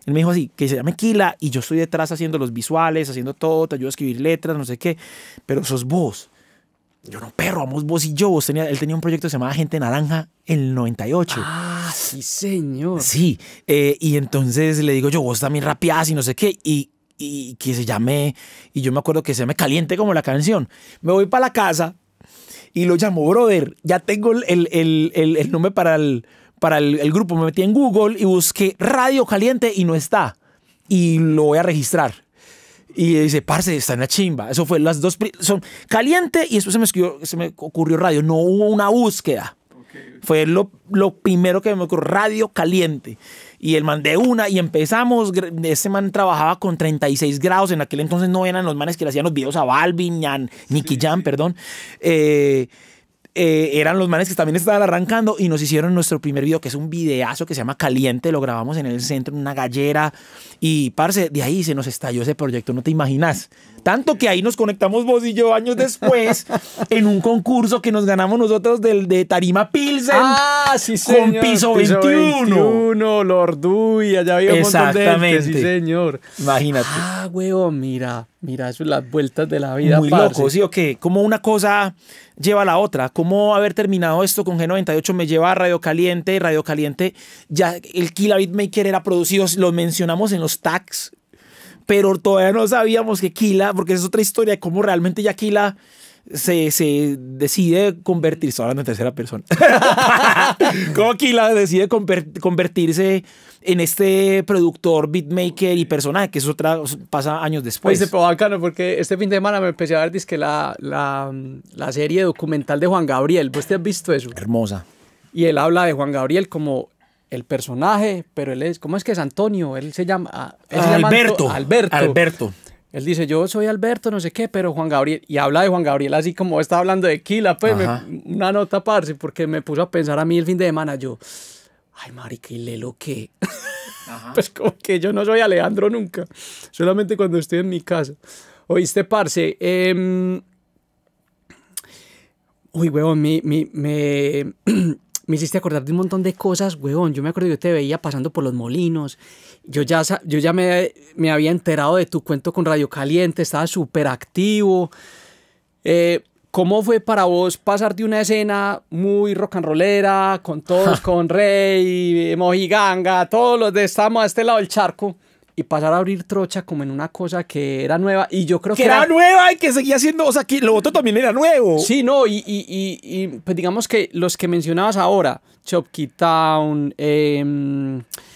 Él me dijo así, que se llame Kila, y yo estoy detrás haciendo los visuales, haciendo todo, te ayudo a escribir letras, no sé qué, pero sos vos. Yo no, perro, vamos vos y yo. Él tenía un proyecto que se llamaba Gente Naranja en el 98. Ah, sí, señor. Sí, y entonces le digo yo, vos también rapeás y no sé qué, y que se llame, y yo me acuerdo que se llame Caliente como la canción. Me voy para la casa y lo llamo, brother, ya tengo el nombre para el grupo. Me metí en Google y busqué Radio Caliente y no está, y lo voy a registrar. Y dice, parce, está en la chimba. Eso fue las dos, son Caliente, y después se me ocurrió Radio. No hubo una búsqueda. Okay. Fue lo primero que me ocurrió, Radio Caliente. Y él mandé una y empezamos. Ese man trabajaba con 36 grados. En aquel entonces no eran los manes que le hacían los videos a Balvin, Nicky Jam, perdón. eran los manes que también estaban arrancando y nos hicieron nuestro primer video, que es un videazo que se llama Caliente. Lo grabamos en el centro, en una gallera. Y, parce, de ahí se nos estalló ese proyecto, no te imaginas. Tanto que ahí nos conectamos vos y yo años después en un concurso que nos ganamos nosotros de Tarima Pilsen. Ah, sí, señor. Con Piso 21. Lorduy, allá había un montón de gente. Sí, señor. Imagínate. Ah, huevón, mira, eso es las vueltas de la vida, muy parce. loco, ¿sí o qué? Como una cosa lleva a la otra. Cómo haber terminado esto con G98 me lleva a Radio Caliente. Radio Caliente, ya el Killa Beatmaker era producido, lo mencionamos en los tags, pero todavía no sabíamos que Killa, porque es otra historia de cómo realmente ya Killa se decide convertirse, estoy hablando en tercera persona, cómo Killa decide convertirse en este productor, beatmaker y personaje, que es otra, pasa años después. Pues, bacano, porque este fin de semana me empecé a ver dizque la serie documental de Juan Gabriel. ¿Vos te has visto eso? Hermosa. Y él habla de Juan Gabriel como el personaje, pero él es, ¿cómo es que es Antonio? Él se llama... Alberto. Él dice, yo soy Alberto, no sé qué, pero Juan Gabriel, y habla de Juan Gabriel así como está hablando de Killa, pues una nota, parce, porque me puso a pensar a mí el fin de semana, yo, ay, marica, ¿y Lelo qué? Pues como que yo no soy Alejandro nunca, solamente cuando estoy en mi casa. ¿Oíste, parce? Uy, huevón, me hiciste acordar de un montón de cosas, huevón. Yo me acuerdo que yo te veía pasando por los molinos. Yo ya me había enterado de tu cuento con Radio Caliente, estaba súper activo. ¿Cómo fue para vos pasar de una escena muy rock and rollera, con todos, con Rey, Mojiganga, todos los de estamos a este lado del charco, y pasar a abrir trocha como en una cosa que era nueva? Y yo creo que era nueva y que seguía siendo, o sea, que lo otro también era nuevo. Sí, no, y pues digamos que los que mencionabas ahora, Chopkey Town,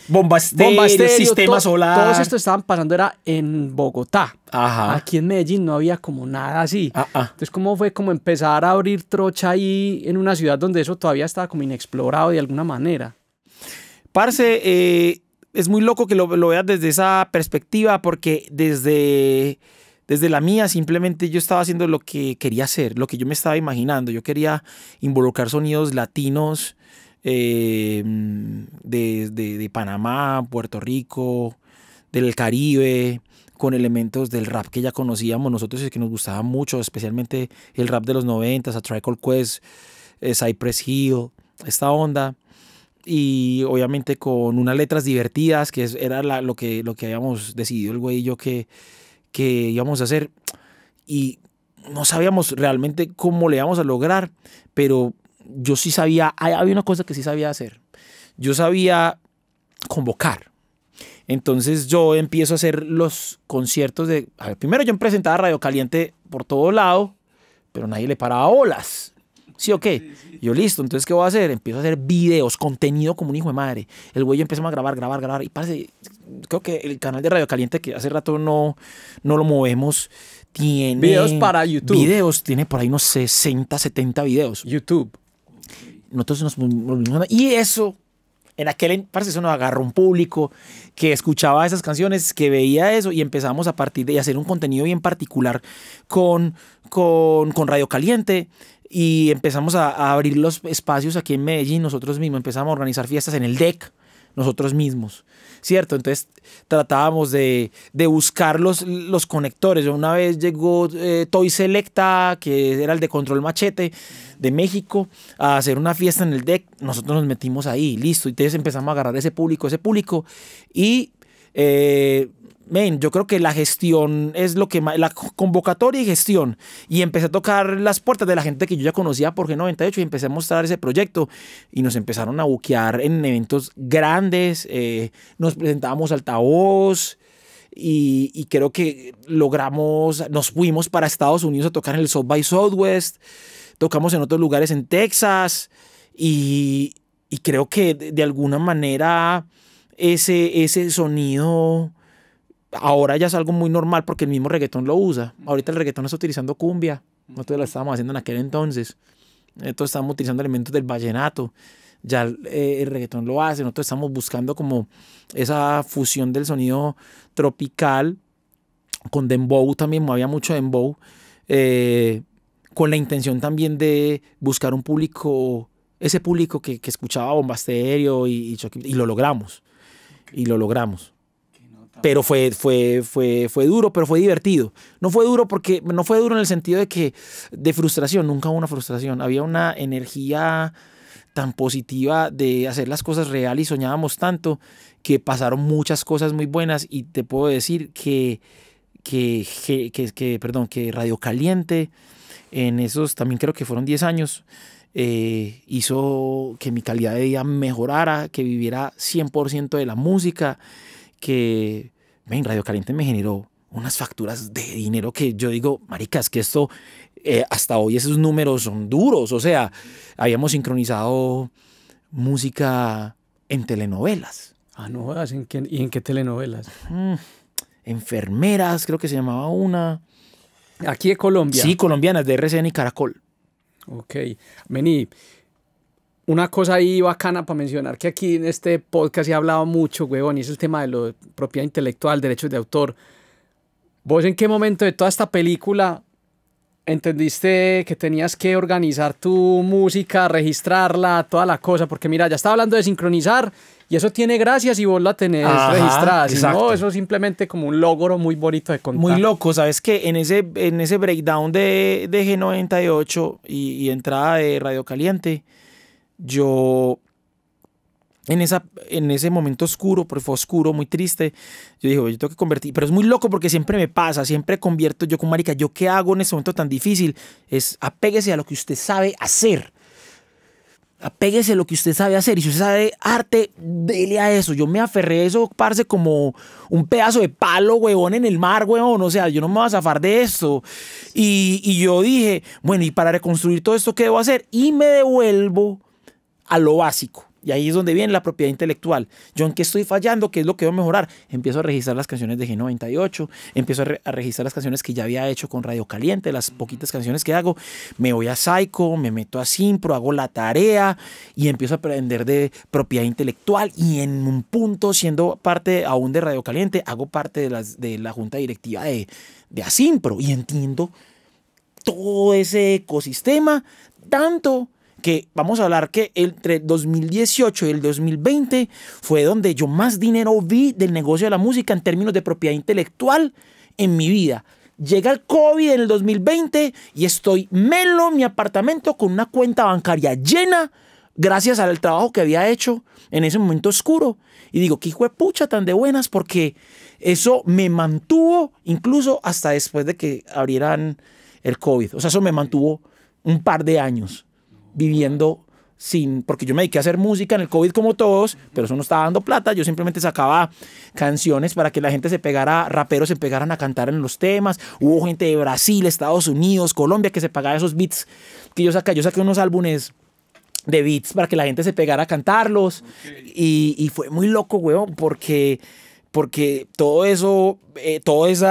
Bomba Estéreo, Sistema Solar. Todos estos estaban pasando era en Bogotá. Ajá. Aquí en Medellín no había como nada así. Entonces, ¿cómo fue como empezar a abrir trocha ahí en una ciudad donde eso todavía estaba como inexplorado de alguna manera? Parce, es muy loco que lo veas desde esa perspectiva, porque desde la mía simplemente yo estaba haciendo lo que quería hacer, lo que yo me estaba imaginando. Yo quería involucrar sonidos latinos de Panamá, Puerto Rico, del Caribe, con elementos del rap que ya conocíamos nosotros y que nos gustaba mucho, especialmente el rap de los 90s, A Tribe Called Quest, Cypress Hill, esta onda. Y obviamente con unas letras divertidas, que era lo que habíamos decidido el güey y yo que íbamos a hacer. Y no sabíamos realmente cómo le íbamos a lograr, pero yo sí sabía, había una cosa que sí sabía hacer. Yo sabía convocar. Entonces yo empiezo a hacer los conciertos de... A ver, primero yo presentaba Radio Caliente por todo lado, pero nadie le paraba bolas. ¿Sí o qué? Sí. Yo listo, entonces ¿qué voy a hacer? Empiezo a hacer videos, contenido como un hijo de madre. El güey empezamos a grabar. Y parece, creo que el canal de Radio Caliente, que hace rato no lo movemos, tiene... Videos para YouTube. Videos, tiene por ahí unos 60, 70 videos. YouTube. Nosotros nos volvimos... Y eso, en parce, eso nos agarró un público que escuchaba esas canciones, que veía eso, y empezamos a partir de hacer un contenido bien particular con Radio Caliente. Y empezamos a abrir los espacios aquí en Medellín nosotros mismos. Empezamos a organizar fiestas en el DEC nosotros mismos, ¿cierto? Entonces tratábamos de buscar los conectores. Una vez llegó Toy Selecta, que era el de Control Machete de México, a hacer una fiesta en el DEC. Nosotros nos metimos ahí, listo. Y entonces empezamos a agarrar ese público. Y... yo creo que la gestión es lo que más, la convocatoria y gestión. Y empecé a tocar las puertas de la gente que yo ya conocía por G98 y empecé a mostrar ese proyecto. Y nos empezaron a buquear en eventos grandes. Nos presentábamos altavoz. Y creo que nos fuimos para Estados Unidos a tocar en el South by Southwest. Tocamos en otros lugares en Texas. Y creo que de alguna manera ese sonido... Ahora ya es algo muy normal porque el mismo reggaetón lo usa. Ahorita el reggaetón está utilizando cumbia. Nosotros lo estábamos haciendo en aquel entonces. Nosotros estábamos utilizando elementos del vallenato. Ya el reggaetón lo hace. Nosotros estamos buscando como esa fusión del sonido tropical con dembow también. Había mucho dembow. con la intención también de buscar un público, ese público que escuchaba Bomba Estéreo y lo logramos. Y lo logramos. Pero fue duro, pero fue divertido. No fue duro en el sentido de frustración, nunca hubo una frustración. Había una energía tan positiva de hacer las cosas real y soñábamos tanto que pasaron muchas cosas muy buenas y te puedo decir que Radio Caliente en esos también creo que fueron 10 años hizo que mi calidad de vida mejorara, que viviera 100% de la música, que Radio Caliente me generó unas facturas de dinero que yo digo, maricas, que esto hasta hoy esos números son duros. O sea, habíamos sincronizado música en telenovelas. Ah, no, ¿y en qué telenovelas? Enfermeras, creo que se llamaba una. ¿Aquí de Colombia? Sí, colombianas, de RCN y Caracol. Ok. Vení, una cosa ahí bacana para mencionar, que aquí en este podcast se ha hablado mucho, huevón, y es el tema de la propiedad intelectual, derechos de autor. ¿Vos en qué momento de toda esta película entendiste que tenías que organizar tu música, registrarla, toda la cosa? Porque mira, ya estaba hablando de sincronizar y eso tiene gracias y vos la tenés registrada. Si no, eso es simplemente como un logro muy bonito de contar. Muy loco, ¿sabes qué? En ese breakdown de G98 y entrada de Radio Caliente, yo en ese momento oscuro, porque fue oscuro, muy triste, yo dije, yo tengo que convertir, pero es muy loco porque siempre me pasa, siempre convierto yo con marica, ¿yo qué hago en ese momento tan difícil? Es apéguese a lo que usted sabe hacer. Apéguese a lo que usted sabe hacer. Y si usted sabe arte, dele a eso. Yo me aferré a eso, parce, como un pedazo de palo, huevón, en el mar, huevón. O sea, yo no me voy a zafar de esto. Y yo dije, bueno, y para reconstruir todo esto, ¿qué debo hacer? Y me devuelvo a lo básico. Y ahí es donde viene la propiedad intelectual. ¿Yo en qué estoy fallando? ¿Qué es lo que debo mejorar? Empiezo a registrar las canciones de G98, empiezo a registrar las canciones que ya había hecho con Radio Caliente, las poquitas canciones que hago. Me voy a Psycho, me meto a Simpro, hago la tarea y empiezo a aprender de propiedad intelectual. Y en un punto, siendo parte aún de Radio Caliente, hago parte de la junta directiva de Asimpro y entiendo todo ese ecosistema, tanto que vamos a hablar que entre el 2018 y el 2020 fue donde yo más dinero vi del negocio de la música en términos de propiedad intelectual en mi vida. Llega el COVID en el 2020 y estoy melo en mi apartamento con una cuenta bancaria llena gracias al trabajo que había hecho en ese momento oscuro. Y digo, qué hijo de pucha tan de buenas, porque eso me mantuvo incluso hasta después de que abrieran el COVID. O sea, eso me mantuvo un par de años viviendo porque yo me dediqué a hacer música en el COVID como todos, pero eso no estaba dando plata. Yo simplemente sacaba canciones para que la gente raperos se pegaran a cantar en los temas. Hubo gente de Brasil, Estados Unidos, Colombia que se pagaba esos beats que yo saqué. Yo saqué unos álbumes de beats para que la gente se pegara a cantarlos. Okay. Y fue muy loco, weón, porque todo eso,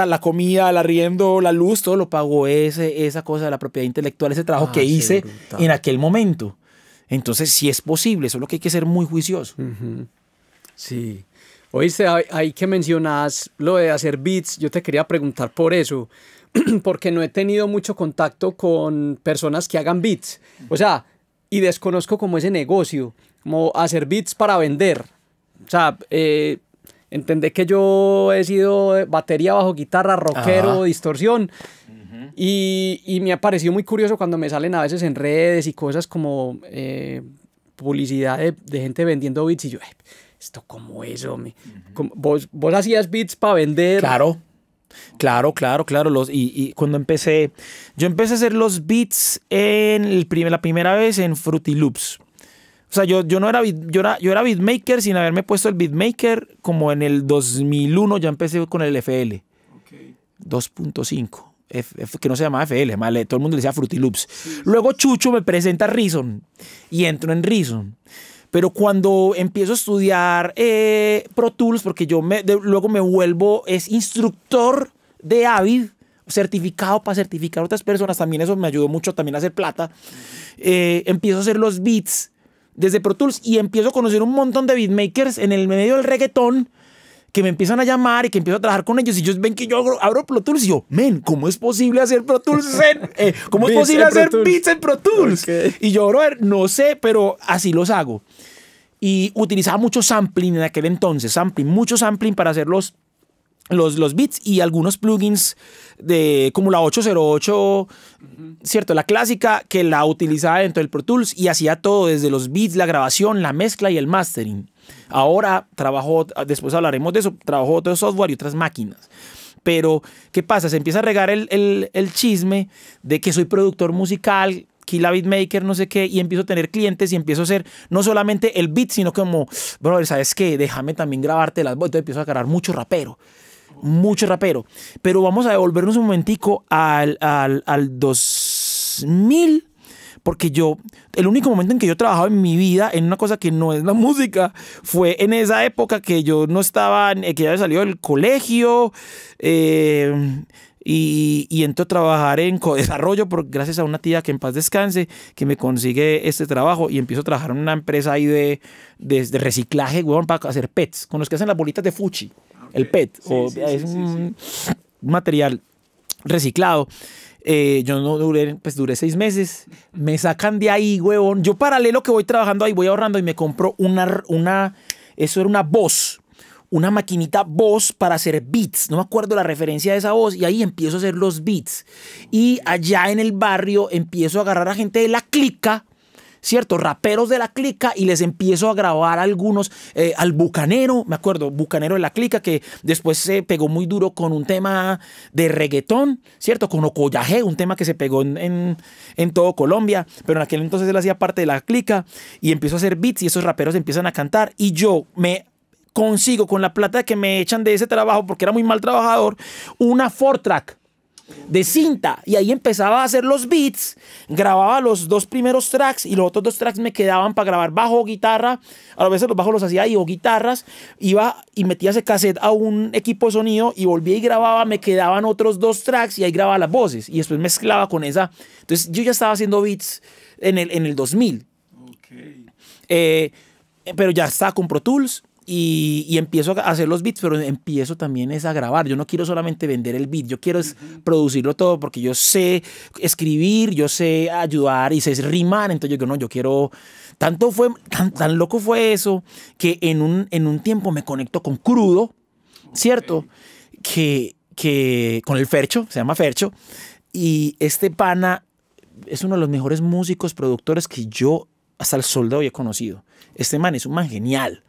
la comida, el arriendo, la luz, todo lo pagó esa cosa de la propiedad intelectual, ese trabajo que hice en aquel momento. Entonces, sí es posible, solo que hay que ser muy juicioso. Sí. Oíste, ahí que mencionas lo de hacer beats, yo te quería preguntar por eso, porque no he tenido mucho contacto con personas que hagan beats. O sea, y desconozco como ese negocio, como hacer beats para vender. O sea, entendé que yo he sido batería, bajo, guitarra, rockero, distorsión. Y me ha parecido muy curioso cuando me salen a veces en redes y cosas como publicidad de gente vendiendo beats. Y yo, ¿esto cómo es, hombre? ¿Vos hacías beats para vender? Claro. Y cuando yo empecé a hacer los beats la primera vez en Fruity Loops. O sea, yo era beatmaker sin haberme puesto el beatmaker. Como en el 2001 ya empecé con el FL 2.5, que no se llamaba FL, todo el mundo le decía Fruity Loops. Sí. Luego Chucho me presenta Reason y entro en Reason. Pero cuando empiezo a estudiar Pro Tools, porque luego me vuelvo instructor de Avid, certificado para certificar a otras personas, también eso me ayudó mucho también a hacer plata. Empiezo a hacer los beats desde Pro Tools y empiezo a conocer un montón de beatmakers en el medio del reggaetón que me empiezan a llamar y que empiezo a trabajar con ellos y ellos ven que yo abro Pro Tools y yo, men, ¿cómo es posible hacer Pro Tools ¿cómo es posible hacer beats en Pro Tools? Okay. Y yo, brother, no sé, pero así los hago. Y utilizaba mucho sampling en aquel entonces, mucho sampling para hacer los beats y algunos plugins como la 808, ¿cierto? La clásica que la utilizaba dentro del Pro Tools y hacía todo desde los beats, la grabación, la mezcla y el mastering. Ahora trabajo, después hablaremos de eso, trabajo otro software y otras máquinas. Pero, ¿qué pasa? Se empieza a regar el chisme de que soy productor musical, Killa Beatmaker, no sé qué, y empiezo a tener clientes y empiezo a hacer no solamente el beat, sino como, brother, ¿sabes qué? Déjame también grabarte las voces. Entonces empiezo a grabar mucho rapero. Pero vamos a devolvernos un momentico al 2000, porque el único momento en que yo trabajaba en mi vida en una cosa que no es la música fue en esa época que yo no estaba, que ya había salido del colegio y entro a trabajar en co-desarrollo gracias a una tía que en paz descanse, que me consigue este trabajo y empiezo a trabajar en una empresa ahí de reciclaje, huevón, para hacer PETs, con los que hacen las bolitas de fuchi. El PET, es un material reciclado. Yo no duré 6 meses. Me sacan de ahí, huevón. Yo paralelo que voy trabajando ahí, voy ahorrando y me compro eso era una Boss, una maquinita Boss para hacer beats. No me acuerdo la referencia de esa voz y ahí empiezo a hacer los beats. Y allá en el barrio empiezo a agarrar a gente de la clica, ¿cierto? Raperos de la clica y les empiezo a grabar algunos, al Bucanero, me acuerdo, Bucanero de la clica, que después se pegó muy duro con un tema de reggaetón, ¿cierto? Con Ocollaje, un tema que se pegó en todo Colombia, pero en aquel entonces él hacía parte de la clica y empiezo a hacer beats y esos raperos empiezan a cantar y yo me consigo con la plata que me echan de ese trabajo, porque era muy mal trabajador, una 4-track de cinta y ahí empezaba a hacer los beats, grababa los 2 primeros tracks y los otros 2 tracks me quedaban para grabar bajo o guitarra. A veces los bajos los hacía ahí o guitarras, iba y metía ese cassette a un equipo de sonido y volvía y grababa, me quedaban otros 2 tracks y ahí grababa las voces y después mezclaba con esa. Entonces yo ya estaba haciendo beats en el 2000. Okay. Pero ya estaba con Pro Tools. Y empiezo a hacer los beats, pero empiezo también a grabar. Yo no quiero solamente vender el beat, yo quiero producirlo todo porque yo sé escribir, yo sé ayudar y sé rimar. Entonces yo digo, no, yo quiero... Tan loco fue eso que en un tiempo me conecto con Crudo, ¿cierto? Que con el Fercho, se llama Fercho. Y este pana es uno de los mejores músicos, productores que yo hasta el sol de hoy he conocido. Este man es un man genial.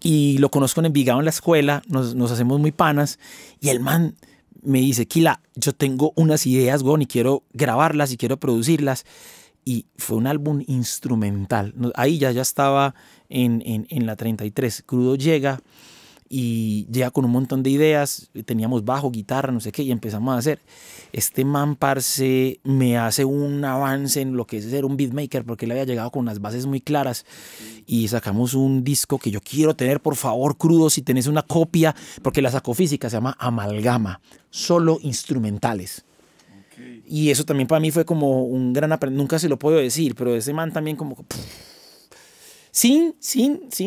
Y lo conozco en Envigado en la escuela, nos hacemos muy panas y el man me dice, Killa, yo tengo unas ideas, güey, y quiero grabarlas y quiero producirlas. Y fue un álbum instrumental. Ahí ya estaba en la 33. Crudo llega y llega con un montón de ideas. Teníamos bajo, guitarra, no sé qué, y empezamos a hacer. Este man, parce, me hace un avance en lo que es ser un beatmaker, porque él había llegado con unas bases muy claras. Y sacamos un disco que yo quiero tener, por favor, Crudo, si tenés una copia, porque la sacó física, se llama Amalgama, solo instrumentales. Okay. Y eso también para mí fue como un gran aprendizaje, nunca se lo puedo decir, pero ese man también como... Sin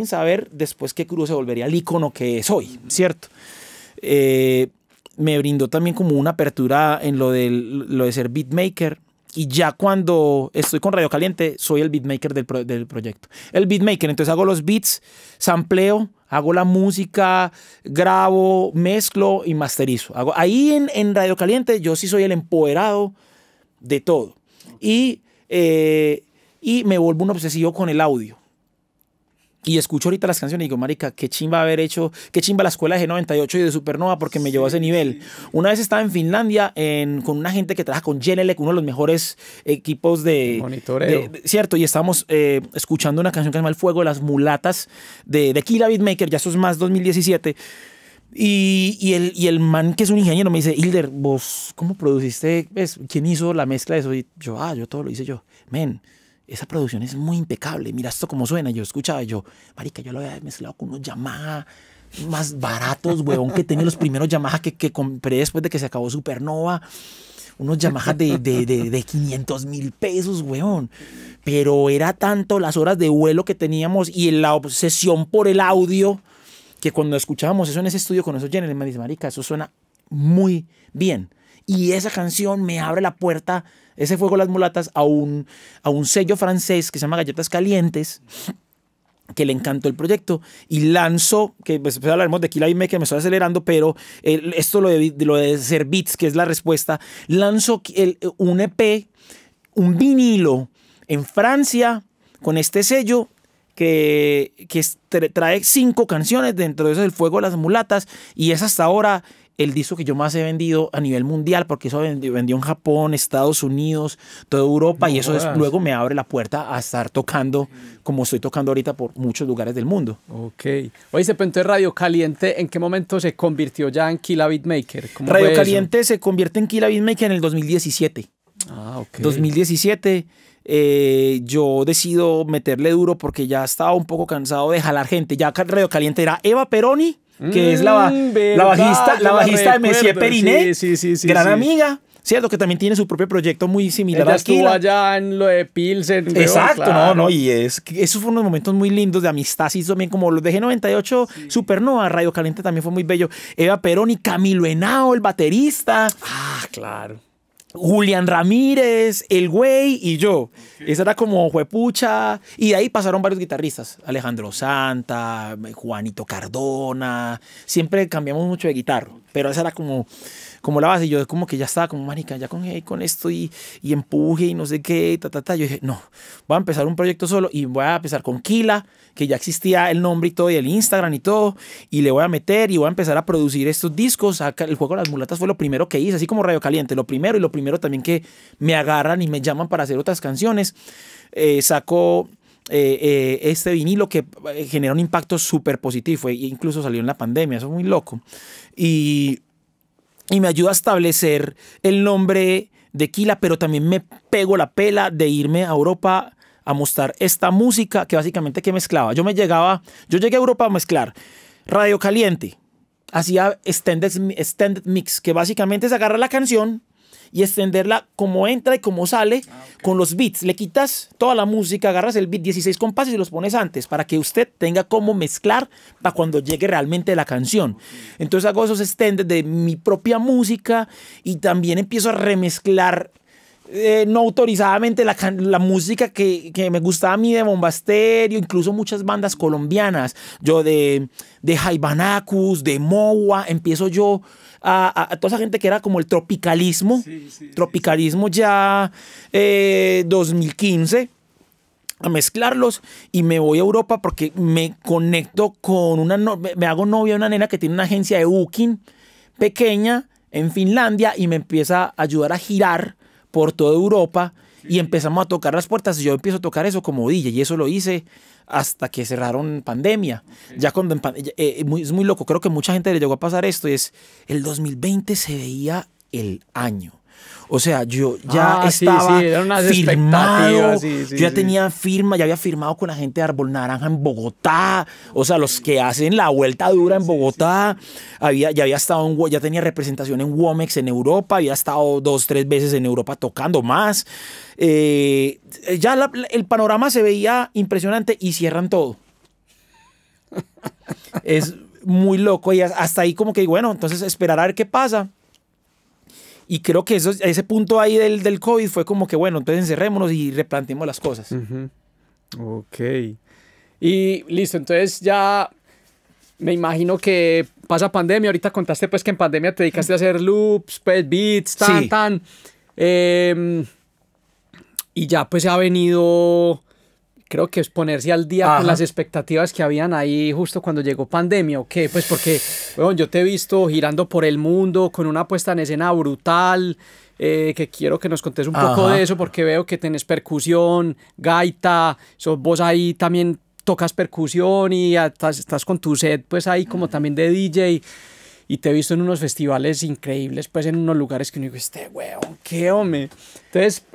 saber después que Crudo se volvería el ícono que soy, ¿cierto? Me brindó también como una apertura en lo de ser beatmaker. Y ya cuando estoy con Radio Caliente, soy el beatmaker del proyecto. El beatmaker, entonces hago los beats, sampleo, hago la música, grabo, mezclo y masterizo. Ahí en Radio Caliente yo sí soy el empoderado de todo. Y me vuelvo un obsesivo con el audio. Y escucho ahorita las canciones y digo, marica, qué chimba haber hecho, qué chimba la escuela de G98 y de Supernova porque me llevó a ese nivel. Una vez estaba en Finlandia con una gente que trabaja con Genelec, uno de los mejores equipos de monitoreo. Cierto, y estábamos escuchando una canción que se llama El Fuego de las Mulatas de Killa Beatmaker, ya eso es más 2017. Y el man que es un ingeniero me dice, Hilder, ¿vos cómo produciste? ¿Quién hizo la mezcla de eso? Y yo todo lo hice yo. Men, esa producción es muy impecable, mira esto cómo suena. Yo escuchaba, marica, yo lo había mezclado con unos Yamaha más baratos, huevón, que tenía los primeros Yamaha que compré después de que se acabó Supernova. Unos Yamaha de 500,000 pesos, huevón. Pero era tanto las horas de vuelo que teníamos y la obsesión por el audio que cuando escuchábamos eso en ese estudio con esos Jenner, me dice, marica, eso suena muy bien. Y esa canción me abre la puerta, ese Fuego de las Mulatas, a un sello francés que se llama Galletas Calientes, que le encantó el proyecto y lanzó, que pues hablaremos de Killa Beat Maker, me estoy acelerando, pero esto lo de ser beats, que es la respuesta, lanzó un EP, un vinilo en Francia con este sello que trae 5 canciones, dentro de eso El Fuego de las Mulatas, y es hasta ahora el disco que yo más he vendido a nivel mundial, porque eso vendió en Japón, Estados Unidos, toda Europa, y eso luego me abre la puerta a estar tocando como estoy tocando ahorita por muchos lugares del mundo. Ok. Oye, entonces Radio Caliente, ¿en qué momento se convirtió ya en Killa Beat Maker? Radio Caliente se convierte en Killa Beat Maker en el 2017. Ah, ok. 2017. Yo decido meterle duro porque ya estaba un poco cansado de jalar gente. Ya Radio Caliente era Eva Peroni, que es la bajista de Messier Periné, gran amiga, cierto, que también tiene su propio proyecto muy similar ella a Killa. Estuvo allá en lo de Pilsen. Exacto, claro. y esos fueron unos momentos muy lindos de amistad, así también como los de G98, Supernova, Radio Caliente también fue muy bello. Eva Peroni, Camilo Henao, el baterista. Ah, claro. Julián Ramírez, el güey y yo. Esa era como juepucha. Y de ahí pasaron varios guitarristas. Alejandro Santa, Juanito Cardona. Siempre cambiamos mucho de guitarra. Pero esa era como la base. Y yo como que ya estaba como, marica, ya con esto y empuje y no sé qué. Yo dije, no, voy a empezar un proyecto solo y voy a empezar con Killa, que ya existía el nombre y todo, y el Instagram y todo. Y le voy a meter y voy a empezar a producir estos discos. El Juego de las Mulatas fue lo primero que hice, así como Radio Caliente. Lo primero también que me agarran y me llaman para hacer otras canciones. Saco este vinilo que genera un impacto súper positivo. Incluso salió en la pandemia, eso es muy loco. Y me ayuda a establecer el nombre de Killa, pero también me pego la pela de irme a Europa a mostrar esta música que básicamente que mezclaba. Yo llegué a Europa a mezclar Radio Caliente, hacía extended mix, que básicamente es agarrar la canción y extenderla como entra y como sale con los beats. Le quitas toda la música, agarras el beat, 16 compases y los pones antes para que usted tenga cómo mezclar para cuando llegue realmente la canción. Entonces hago esos extended de mi propia música y también empiezo a remezclar no autorizadamente la música que me gustaba a mí de Bomba Estéreo, incluso muchas bandas colombianas. Yo de Jaibanacus, de Mowa, empiezo yo a toda esa gente que era como el tropicalismo, tropicalismo ya 2015, a mezclarlos y me voy a Europa porque me conecto con me hago novia de una nena que tiene una agencia de booking pequeña en Finlandia y me empieza a ayudar a girar por toda Europa y empezamos a tocar las puertas. Yo empiezo a tocar eso como DJ y eso lo hice hasta que cerraron pandemia. Ya cuando es muy loco, creo que mucha gente le llegó a pasar esto y es el 2020 se veía el año. O sea, yo ya estaba firmado, yo ya tenía firma, ya había firmado con la gente de Árbol Naranja en Bogotá, o sea, los que hacen la vuelta dura en Bogotá, ya tenía representación en Womex en Europa, había estado 2, 3 veces en Europa tocando más. Ya el panorama se veía impresionante y cierran todo. Es muy loco y hasta ahí como que, bueno, entonces esperar a ver qué pasa. Y creo que ese punto ahí del COVID fue como que, bueno, entonces encerrémonos y replanteemos las cosas. Ok. Y listo, entonces ya me imagino que pasa pandemia. Ahorita contaste pues que en pandemia te dedicaste a hacer loops, pues, beats, tan. Y ya pues se ha venido, creo que es ponerse al día con las expectativas que habían ahí justo cuando llegó pandemia, ¿o qué? Pues porque, bueno, yo te he visto girando por el mundo con una puesta en escena brutal, que quiero que nos contes un poco de eso porque veo que tenés percusión, gaita, vos ahí también tocas percusión y estás con tu set pues ahí como también de DJ y te he visto en unos festivales increíbles, pues en unos lugares que uno dice, este weón, qué hombre. Entonces,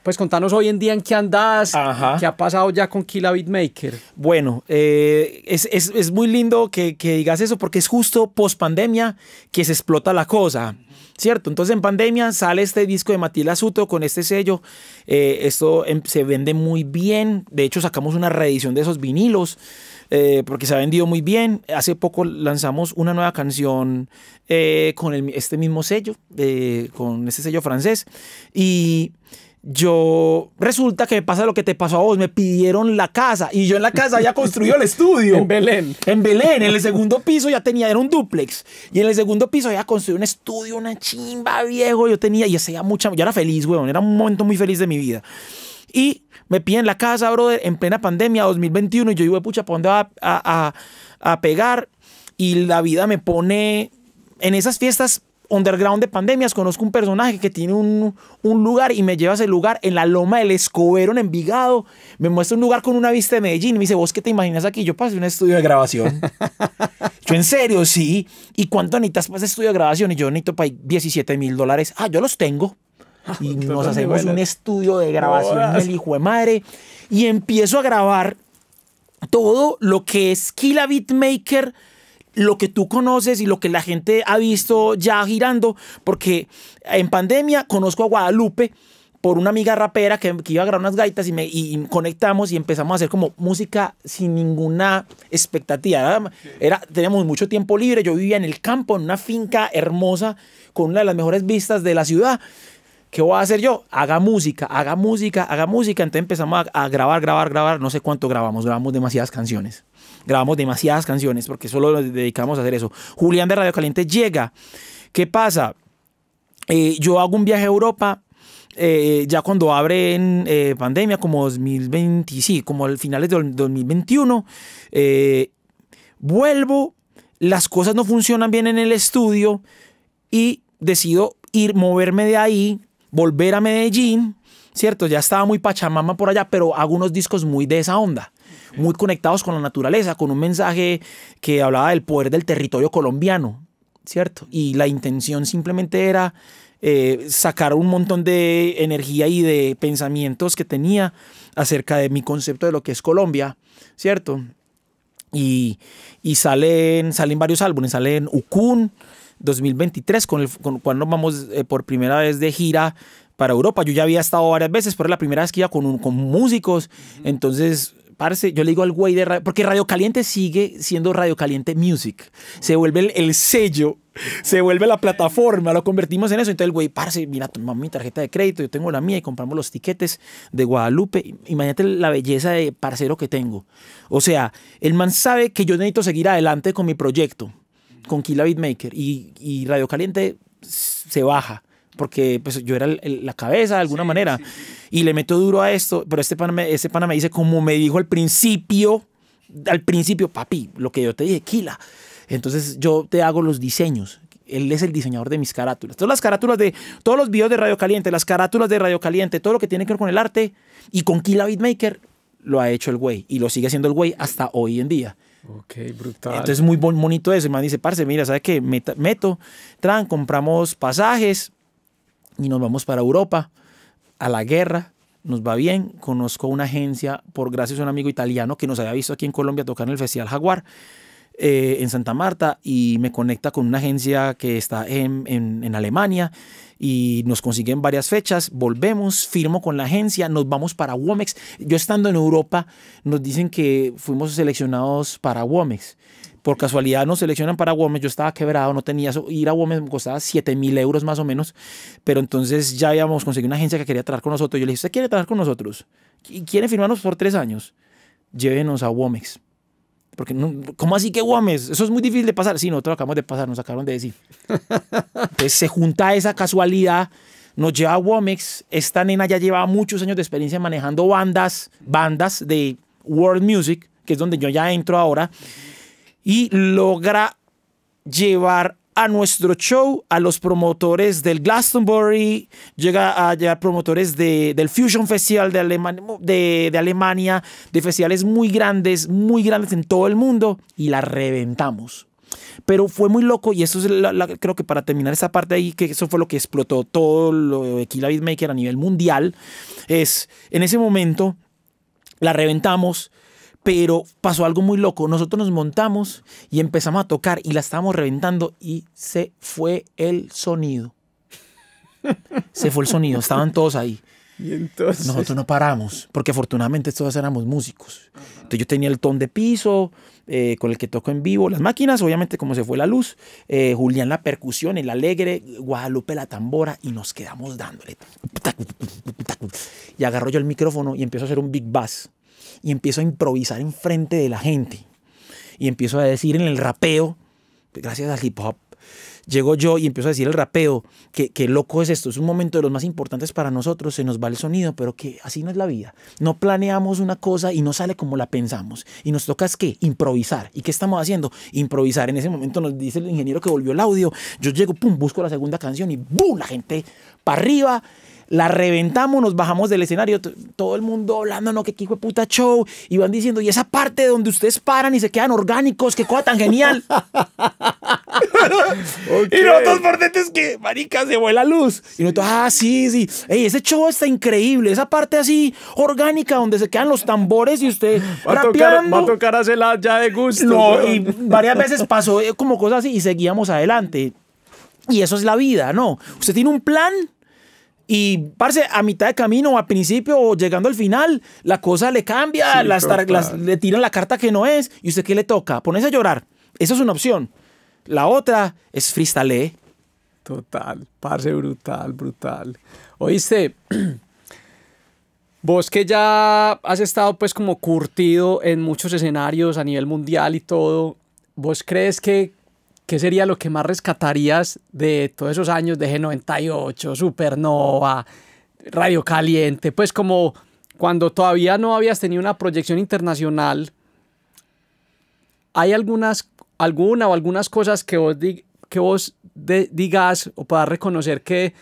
pues contanos hoy en día en qué andás, Ajá. qué ha pasado ya con Killa Beatmaker. Bueno, es muy lindo que digas eso porque es justo post pandemia que se explota la cosa, ¿cierto? Entonces en pandemia sale este disco de Matilda Suto con este sello. Esto se vende muy bien. De hecho, sacamos una reedición de esos vinilos porque se ha vendido muy bien. Hace poco lanzamos una nueva canción con este mismo sello, con este sello francés. Y resulta que me pasa lo que te pasó a vos, me pidieron la casa y yo en la casa había construido el estudio. En Belén. En Belén, en el segundo piso ya tenía, era un dúplex, y en el segundo piso había construido un estudio, una chimba, viejo, yo tenía, y hacía yo era feliz, weón, era un momento muy feliz de mi vida. Y me piden la casa, brother, en plena pandemia, 2021, y yo digo, pucha, ¿para dónde va a pegar? Y la vida me pone en esas fiestas underground de pandemias. Conozco un personaje que tiene un lugar y me lleva a ese lugar en la Loma del Escobero, en Envigado. Me muestra un lugar con una vista de Medellín y me dice, ¿vos qué te imaginas aquí? Yo pasé un estudio de grabación. Yo, ¿en serio? Sí. ¿Y cuánto necesitas para ese estudio de grabación? Y yo necesito para $17,000. Ah, yo los tengo. Y nos hacemos un estudio de grabación del hijo de madre. Y empiezo a grabar todo lo que es Killa Beatmaker, lo que tú conoces y lo que la gente ha visto ya girando, porque en pandemia conozco a Guadalupe por una amiga rapera que iba a grabar unas gaitas y conectamos y empezamos a hacer como música sin ninguna expectativa. Teníamos mucho tiempo libre, yo vivía en el campo, en una finca hermosa, con una de las mejores vistas de la ciudad. ¿Qué voy a hacer yo? Haga música. Entonces empezamos a grabar, no sé cuánto grabamos demasiadas canciones. Porque solo nos dedicamos a hacer eso. Julián de Radio Caliente llega. ¿Qué pasa? Yo hago un viaje a Europa ya cuando abren pandemia, como 2020, sí, como al finales del 2021. Vuelvo, las cosas no funcionan bien en el estudio y decido moverme de ahí, volver a Medellín, ¿cierto? Ya estaba muy pachamama por allá, pero hago unos discos muy de esa onda, muy conectados con la naturaleza, con un mensaje que hablaba del poder del territorio colombiano, ¿cierto? Y la intención simplemente era sacar un montón de energía y de pensamientos que tenía acerca de mi concepto de lo que es Colombia, ¿cierto? Y salen varios álbumes, salen Ucún 2023, con el cual nos vamos por primera vez de gira para Europa. Yo ya había estado varias veces, pero era la primera vez que iba con músicos. Entonces, parce, yo le digo al güey de radio, porque Radio Caliente sigue siendo Radio Caliente Music. Se vuelve el sello, se vuelve la plataforma, lo convertimos en eso. Entonces el güey, parce, mira, toma mi tarjeta de crédito, yo tengo la mía y compramos los tiquetes de Guadalupe. Imagínate la belleza de parcero que tengo. O sea, el man sabe que yo necesito seguir adelante con mi proyecto, con Killa Beatmaker, y Radio Caliente se baja, porque pues, yo era la cabeza de alguna manera, y le meto duro a esto, pero este pana me dice, como me dijo al principio, papi, lo que yo te dije, Killa, entonces yo te hago los diseños. Él es el diseñador de mis carátulas. Todas las carátulas de todos los videos de Radio Caliente, las carátulas de Radio Caliente, todo lo que tiene que ver con el arte, y con Killa Beatmaker lo ha hecho el güey, y lo sigue haciendo el güey hasta hoy en día. Ok, brutal. Entonces muy bonito eso. Y me dice, parce, mira, ¿sabes qué? Compramos pasajes y nos vamos para Europa, a la guerra, nos va bien. Conozco una agencia, gracias a un amigo italiano que nos había visto aquí en Colombia tocar en el Festival Jaguar, en Santa Marta, y me conecta con una agencia que está en Alemania, y nos consiguen varias fechas. Volvemos, firmo con la agencia, nos vamos para Womex. Yo estando en Europa, nos dicen que fuimos seleccionados para Womex. Por casualidad nos seleccionan para Womex. Yo estaba quebrado, no tenía eso. Ir a Womex me costaba 7,000 euros más o menos, pero entonces ya habíamos conseguido una agencia que quería trabajar con nosotros. Yo le dije, ¿usted quiere trabajar con nosotros? ¿Quiere firmarnos por 3 años? Llévenos a Womex. Porque ¿cómo así que Womex? Eso es muy difícil de pasar. Sí, nosotros acabamos de pasar, nos acabaron de decir. Entonces se junta esa casualidad, nos lleva a Womex. Esta nena ya lleva muchos años de experiencia manejando bandas de world music, que es donde yo ya entro ahora, y logra llevar a nuestro show a los promotores del Glastonbury, llega a llevar promotores del Fusion Festival de Alemania, de festivales muy grandes en todo el mundo, y la reventamos. Pero fue muy loco y eso es creo que para terminar esta parte ahí, que eso fue lo que explotó todo lo de Tequila Beatmaker a nivel mundial, es en ese momento la reventamos, pero pasó algo muy loco. Nosotros nos montamos y empezamos a tocar y la estábamos reventando y se fue el sonido. Se fue el sonido, estaban todos ahí. Y entonces nosotros no paramos, porque afortunadamente todos éramos músicos. Entonces yo tenía el ton de piso con el que toco en vivo, las máquinas, obviamente como se fue la luz, Julián la percusión, el alegre, Guadalupe la tambora y nos quedamos dándole. Y agarro yo el micrófono y empiezo a hacer un big bass y empiezo a improvisar enfrente de la gente y empiezo a decir en el rapeo, gracias al hip hop, llego yo y empiezo a decir el rapeo, que loco es esto, es un momento de los más importantes para nosotros, se nos va el sonido, pero que así no es la vida. No planeamos una cosa y no sale como la pensamos. Y nos toca es ¿qué? Improvisar. ¿Y qué estamos haciendo? Improvisar. En ese momento nos dice el ingeniero que volvió el audio, yo llego, pum, busco la segunda canción y ¡bum! La gente para arriba. La reventamos, nos bajamos del escenario, todo el mundo hablando, no, que hijo de puta show, y van diciendo, y esa parte donde ustedes paran y se quedan orgánicos, qué cosa tan genial. Okay. Y nosotros por dentro es que, marica, se fue la luz. Y nosotros, sí, ey, ese show está increíble, esa parte así orgánica donde se quedan los tambores y usted rapeando. Va a tocar hacerla ya de gusto. No, y varias veces pasó como cosas así y seguíamos adelante. Y eso es la vida, ¿no? Usted tiene un plan. Y, parce, a mitad de camino o al principio o llegando al final, la cosa le cambia, sí, le tiran la carta que no es. ¿Y usted qué le toca? Ponerse a llorar. Esa es una opción. La otra es freestyle. Total, parce, brutal. Oíste, vos que ya has estado pues como curtido en muchos escenarios a nivel mundial y todo, ¿vos crees que qué sería lo que más rescatarías de todos esos años de G98, Supernova, Radio Caliente? Pues como cuando todavía no habías tenido una proyección internacional, ¿hay algunas cosas que vos digas o puedas reconocer que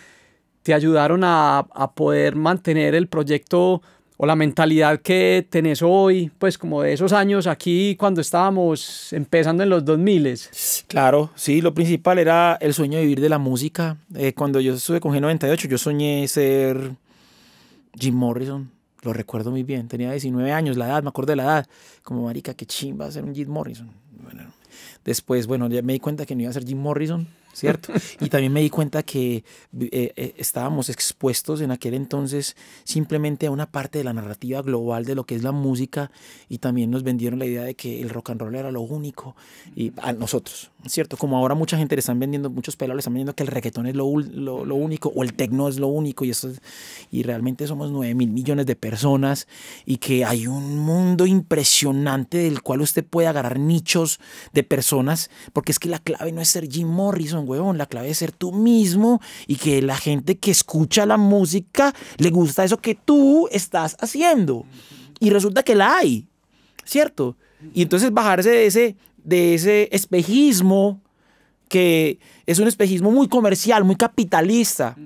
te ayudaron a poder mantener el proyecto o la mentalidad que tenés hoy, pues como de esos años aquí cuando estábamos empezando en los 2000? Claro, sí, lo principal era el sueño de vivir de la música. Cuando yo estuve con G98, yo soñé ser Jim Morrison, lo recuerdo muy bien, tenía 19 años, la edad, me acuerdo de la edad, como marica, qué chimba ser un Jim Morrison. Bueno, después, bueno, ya me di cuenta que no iba a ser Jim Morrison, ¿cierto? Y también me di cuenta que estábamos expuestos en aquel entonces simplemente a una parte de la narrativa global de lo que es la música y también nos vendieron la idea de que el rock and roll era lo único y a nosotros, ¿cierto? Como ahora mucha gente le están vendiendo, muchos pelados le están vendiendo que el reggaetón es lo único o el techno es lo único y realmente somos 9.000 millones de personas y que hay un mundo impresionante del cual usted puede agarrar nichos de personas, porque es que la clave no es ser Jim Morrison, huevón, la clave es ser tú mismo y que la gente que escucha la música le gusta eso que tú estás haciendo. Y resulta que la hay, ¿cierto? Y entonces bajarse de ese espejismo, que es un espejismo muy comercial, muy capitalista,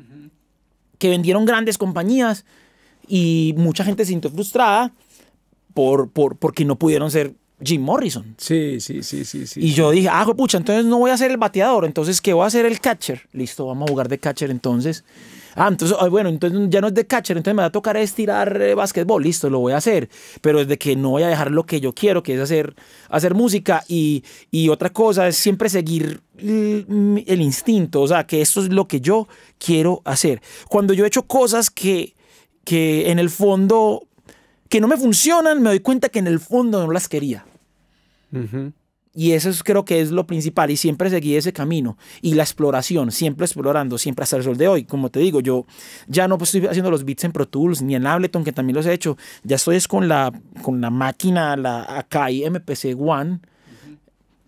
que vendieron grandes compañías y mucha gente se sintió frustrada porque no pudieron ser Jim Morrison. Sí. Y yo dije, pucha, entonces no voy a ser el bateador, entonces ¿qué voy a hacer? El catcher. Listo, vamos a jugar de catcher entonces. Entonces, bueno, entonces ya no es de catcher, entonces me va a tocar tirar básquetbol. Listo, lo voy a hacer. Pero es de que no voy a dejar lo que yo quiero, que es hacer música. Y otra cosa es siempre seguir el instinto, o sea, que esto es lo que yo quiero hacer. Cuando yo he hecho cosas que en el fondo, que no me funcionan, me doy cuenta que en el fondo no las quería. Y eso creo que es lo principal y siempre seguí ese camino y la exploración, siempre explorando, siempre hasta el sol de hoy. Como te digo, yo ya no estoy haciendo los beats en Pro Tools ni en Ableton, que también los he hecho, ya estoy con la máquina, la Akai MPC One,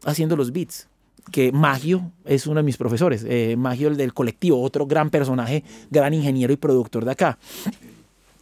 haciendo los beats. Que Magio es uno de mis profesores, Magio, el del colectivo, otro gran personaje, gran ingeniero y productor de acá,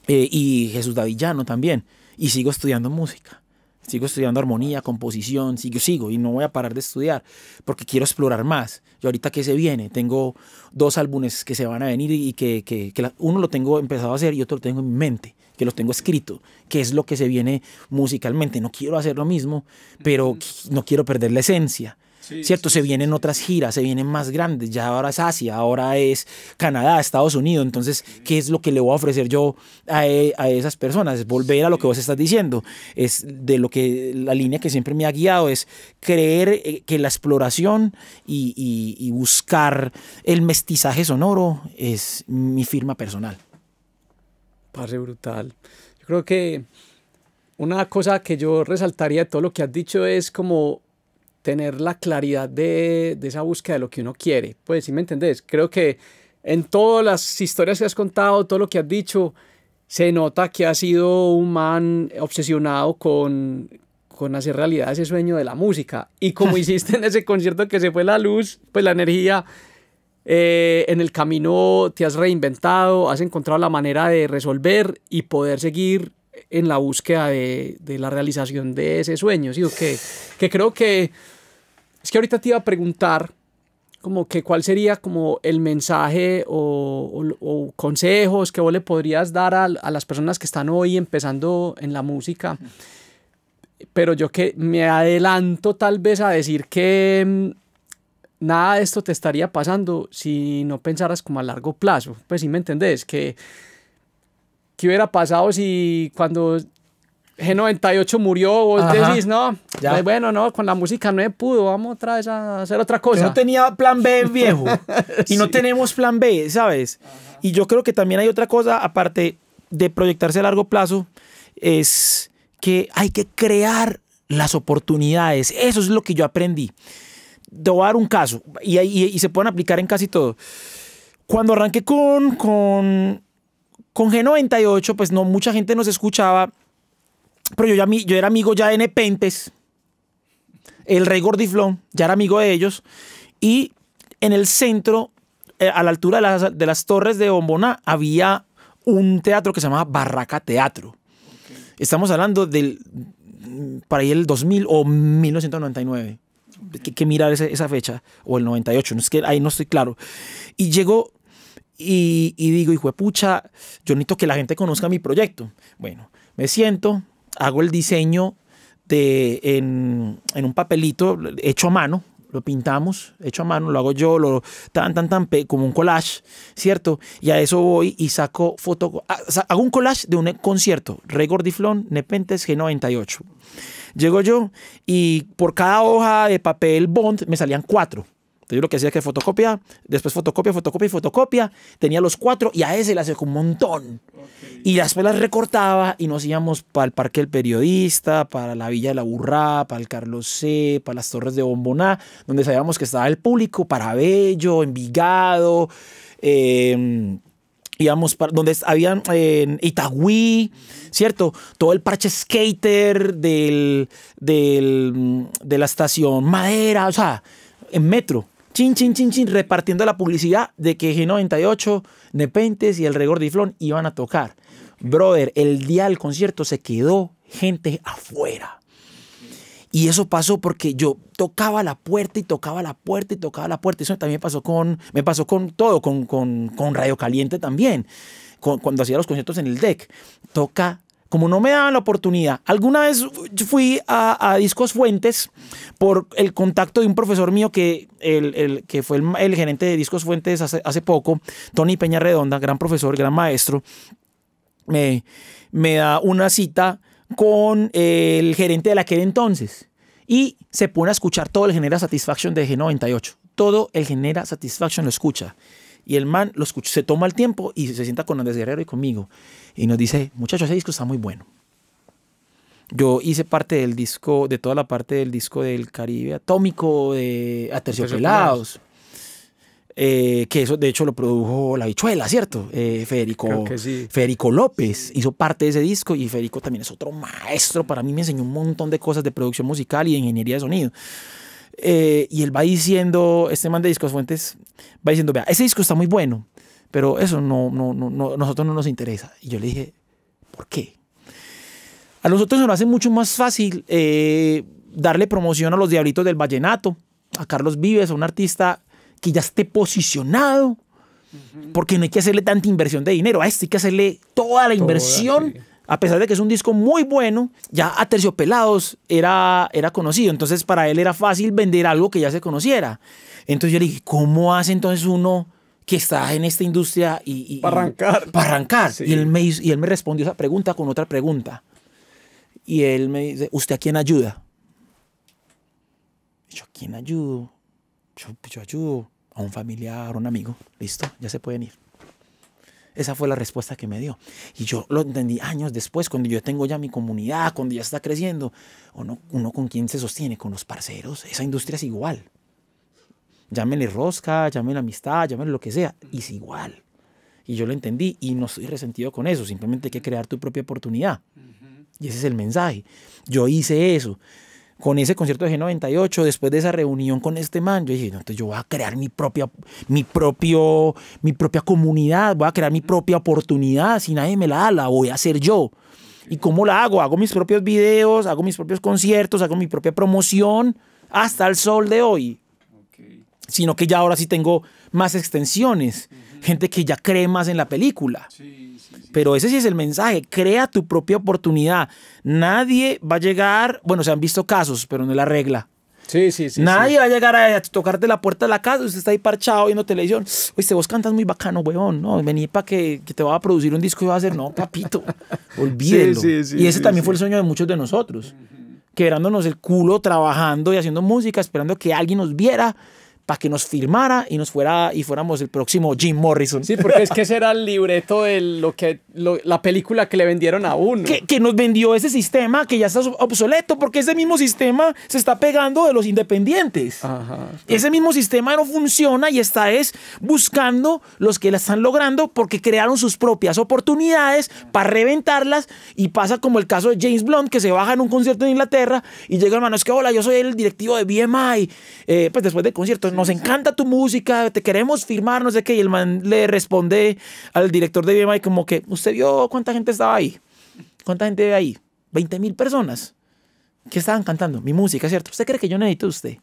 y Jesús David Llano también, y sigo estudiando música. Sigo estudiando armonía, composición, sigo y no voy a parar de estudiar porque quiero explorar más. Y ahorita que se viene, tengo 2 álbumes que se van a venir y que uno lo tengo empezado a hacer y otro lo tengo en mi mente, que lo tengo escrito, que es lo que se viene musicalmente. No quiero hacer lo mismo, pero no quiero perder la esencia. ¿cierto? Se vienen otras giras, se vienen más grandes, ya ahora es Asia, ahora es Canadá, Estados Unidos. Entonces, ¿qué es lo que le voy a ofrecer yo a esas personas? Es volver a lo que vos estás diciendo, es de lo que la línea que siempre me ha guiado, es creer que la exploración y buscar el mestizaje sonoro es mi firma personal. Parce, brutal. Yo creo que una cosa que yo resaltaría de todo lo que has dicho es como tener la claridad de esa búsqueda de lo que uno quiere. Pues, ¿sí me entendés? Creo que en todas las historias que has contado, todo lo que has dicho, se nota que has sido un man obsesionado con hacer realidad ese sueño de la música. Y como hiciste en ese concierto que se fue la luz, pues la energía, en el camino te has reinventado, has encontrado la manera de resolver y poder seguir en la búsqueda de la realización de ese sueño. ¿Sí? Que creo que es que ahorita te iba a preguntar como que cuál sería como el mensaje o consejos que vos le podrías dar a las personas que están hoy empezando en la música, pero yo que me adelanto tal vez a decir que nada de esto te estaría pasando si no pensaras como a largo plazo. Pues, ¿sí me entendés? ¿Qué hubiera pasado si cuando G98 murió vos decís, no, pues bueno, no, con la música no se pudo, vamos otra vez a hacer otra cosa? Yo no tenía plan B, viejo. Y no tenemos plan B, ¿sabes? Y yo creo que también hay otra cosa, aparte de proyectarse a largo plazo, es que hay que crear las oportunidades. Eso es lo que yo aprendí. Te voy a dar un caso, y se pueden aplicar en casi todo. Cuando arranqué con G98, pues no mucha gente nos escuchaba, pero yo era amigo ya de Nepentes, el Rey Gordiflón, ya era amigo de ellos, y en el centro, a la altura de las torres de Bomboná, había un teatro que se llamaba Barraca Teatro. Estamos hablando para ahí el 2000 o 1999. Que mirar esa fecha, o el 98, no es que ahí no estoy claro. Y llego y digo, hijo de pucha, yo necesito que la gente conozca mi proyecto. Bueno, me siento, hago el diseño en un papelito hecho a mano, lo pintamos, hecho a mano, lo hago yo, como un collage, ¿cierto? Y a eso voy y saco hago un collage de un concierto, Rey Gordiflón, Nepentes, G98. Llego yo y por cada hoja de papel bond me salían 4. Entonces yo lo que hacía es que fotocopia, después fotocopia, fotocopia y fotocopia. Tenía los 4 y a ese le hacía un montón. Okay. Y después las recortaba y nos íbamos para el Parque del Periodista, para la Villa de la Burrá, para el Carlos C, para las Torres de Bomboná, donde sabíamos que estaba el público, para Bello, Envigado, íbamos para donde habían en Itagüí, ¿cierto? Todo el parche skater de la estación Madera, o sea, en metro, chin, repartiendo la publicidad de que G98, Nepentes y el Rey Gordiflón iban a tocar. Brother, el día del concierto se quedó gente afuera. Y eso pasó porque yo tocaba la puerta y tocaba la puerta y tocaba la puerta. Eso también me pasó con todo, con Radio Caliente también, cuando hacía los conciertos en el DEC. Como no me daban la oportunidad. Alguna vez fui a Discos Fuentes por el contacto de un profesor mío que fue el gerente de Discos Fuentes hace poco, Tony Peña Redonda, gran profesor, gran maestro. Me da una cita con el gerente de aquel entonces y se pone a escuchar todo el Genera Satisfaction de G98. Todo el Genera Satisfaction lo escucha. Y el man lo escucha, se toma el tiempo y se sienta con Andrés Guerrero y conmigo. Y nos dice, muchachos, ese disco está muy bueno. Yo hice parte del disco, de toda la parte del disco del Caribe Atómico, de Aterciopelados. Que eso de hecho lo produjo La Bichuela, ¿cierto? Federico López hizo parte de ese disco y Federico también es otro maestro. Para mí me enseñó un montón de cosas de producción musical y de ingeniería de sonido. Y él va diciendo, este man de Discos Fuentes va diciendo, vea, ese disco está muy bueno, pero eso nosotros no nos interesa. Y yo le dije, ¿por qué? A nosotros nos hace mucho más fácil darle promoción a los Diablitos del Vallenato, a Carlos Vives, a un artista que ya esté posicionado, porque no hay que hacerle tanta inversión de dinero. A este hay que hacerle toda la inversión A pesar de que es un disco muy bueno, ya Aterciopelados era conocido. Entonces para él era fácil vender algo que ya se conociera. Entonces yo le dije, ¿cómo hace entonces uno que está en esta industria para arrancar? Para arrancar. Sí. Y él me respondió esa pregunta con otra pregunta. Y él me dice, ¿usted a quién ayuda? Y yo, ¿a quién ayudo? Yo ayudo a un familiar, a un amigo. Listo, ya se pueden ir. Esa fue la respuesta que me dio. Y yo lo entendí años después, cuando yo tengo ya mi comunidad, cuando ya está creciendo. Uno con quién se sostiene, con los parceros. Esa industria es igual. Llámenle rosca, llámenle amistad, llámenle lo que sea. Es igual. Y yo lo entendí y no estoy resentido con eso. Simplemente hay que crear tu propia oportunidad. Y ese es el mensaje. Yo hice eso. Con ese concierto de G98, después de esa reunión con este man, yo dije, no, entonces yo voy a crear mi propia comunidad, voy a crear mi propia oportunidad. Si nadie me la da, la voy a hacer yo. ¿Y cómo la hago? Hago mis propios videos, hago mis propios conciertos, hago mi propia promoción hasta el sol de hoy. Sino que ya ahora sí tengo más extensiones. Gente que ya cree más en la película. Pero ese sí es el mensaje. Crea tu propia oportunidad. Nadie va a llegar... Bueno, se han visto casos, pero no es la regla. Nadie va a llegar a tocarte la puerta de la casa. Usted está ahí parchado viendo televisión. Oye, vos cantas muy bacano, weón. No, vení para que te va a producir un disco y va a hacer... No, papito. Olvídelo. Y ese también fue el sueño de muchos de nosotros. Quebrándonos el culo, trabajando y haciendo música, esperando que alguien nos viera para que nos firmara y fuéramos el próximo Jim Morrison. Sí, porque es que ese era el libreto de la película que le vendieron a uno. Que nos vendió ese sistema que ya está obsoleto, porque ese mismo sistema se está pegando de los independientes. Ajá. Ese mismo sistema no funciona y está buscando los que la están logrando porque crearon sus propias oportunidades para reventarlas, y pasa como el caso de James Blunt, que se baja en un concierto en Inglaterra y llega el man, es que hola, yo soy el directivo de BMI, pues después del concierto, nos encanta tu música, te queremos firmar, no sé qué, y el man le responde al director de BMI como que, ¿usted vio cuánta gente estaba ahí? ¿Cuánta gente ve ahí? 20,000 personas. ¿Qué estaban cantando? Mi música, ¿cierto? ¿Usted cree que yo necesito de usted?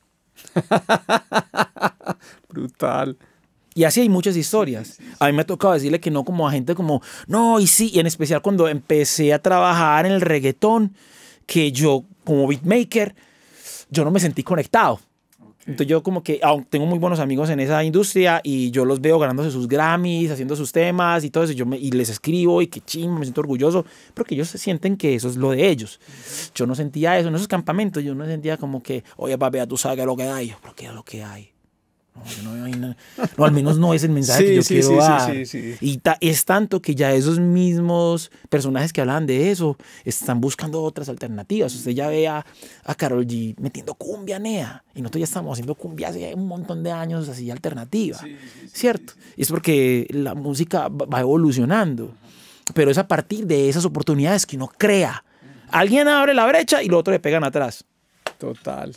Brutal. Y así hay muchas historias. A mí me ha tocado decirle que no como a gente como, no, y sí, y en especial cuando empecé a trabajar en el reggaetón, que yo como beatmaker, yo no me sentí conectado. Entonces yo como que tengo muy buenos amigos en esa industria y yo los veo ganándose sus Grammys, haciendo sus temas y todo eso, y les escribo y que ching, me siento orgulloso, porque ellos se sienten que eso es lo de ellos. Yo no sentía eso en esos campamentos, yo no sentía como que, oye papi, tú sabes lo que hay, pero ¿qué es lo que hay? No, al menos no es el mensaje que yo quiero dar. Y es tanto que ya esos mismos personajes que hablaban de eso están buscando otras alternativas. Usted ya ve a Karol G metiendo cumbia, nea, y nosotros ya estamos haciendo cumbia hace un montón de años así alternativa, ¿cierto? Y es porque la música va evolucionando, pero es a partir de esas oportunidades que uno crea. Alguien abre la brecha y los otros le pegan atrás. Total.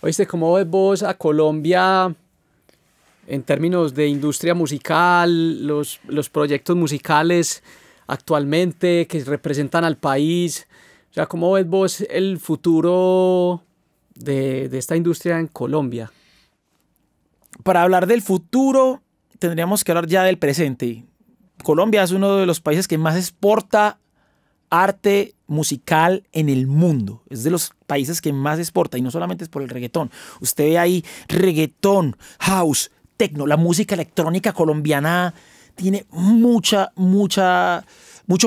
¿Oíste cómo ves vos a Colombia en términos de industria musical, los proyectos musicales actualmente que representan al país? O sea, ¿cómo ves vos el futuro de esta industria en Colombia? Para hablar del futuro, tendríamos que hablar ya del presente. Colombia es uno de los países que más exporta arte musical en el mundo. Es de los países que más exporta, y no solamente es por el reggaetón. Usted ve ahí reggaetón, house, techno, la música electrónica colombiana tiene mucho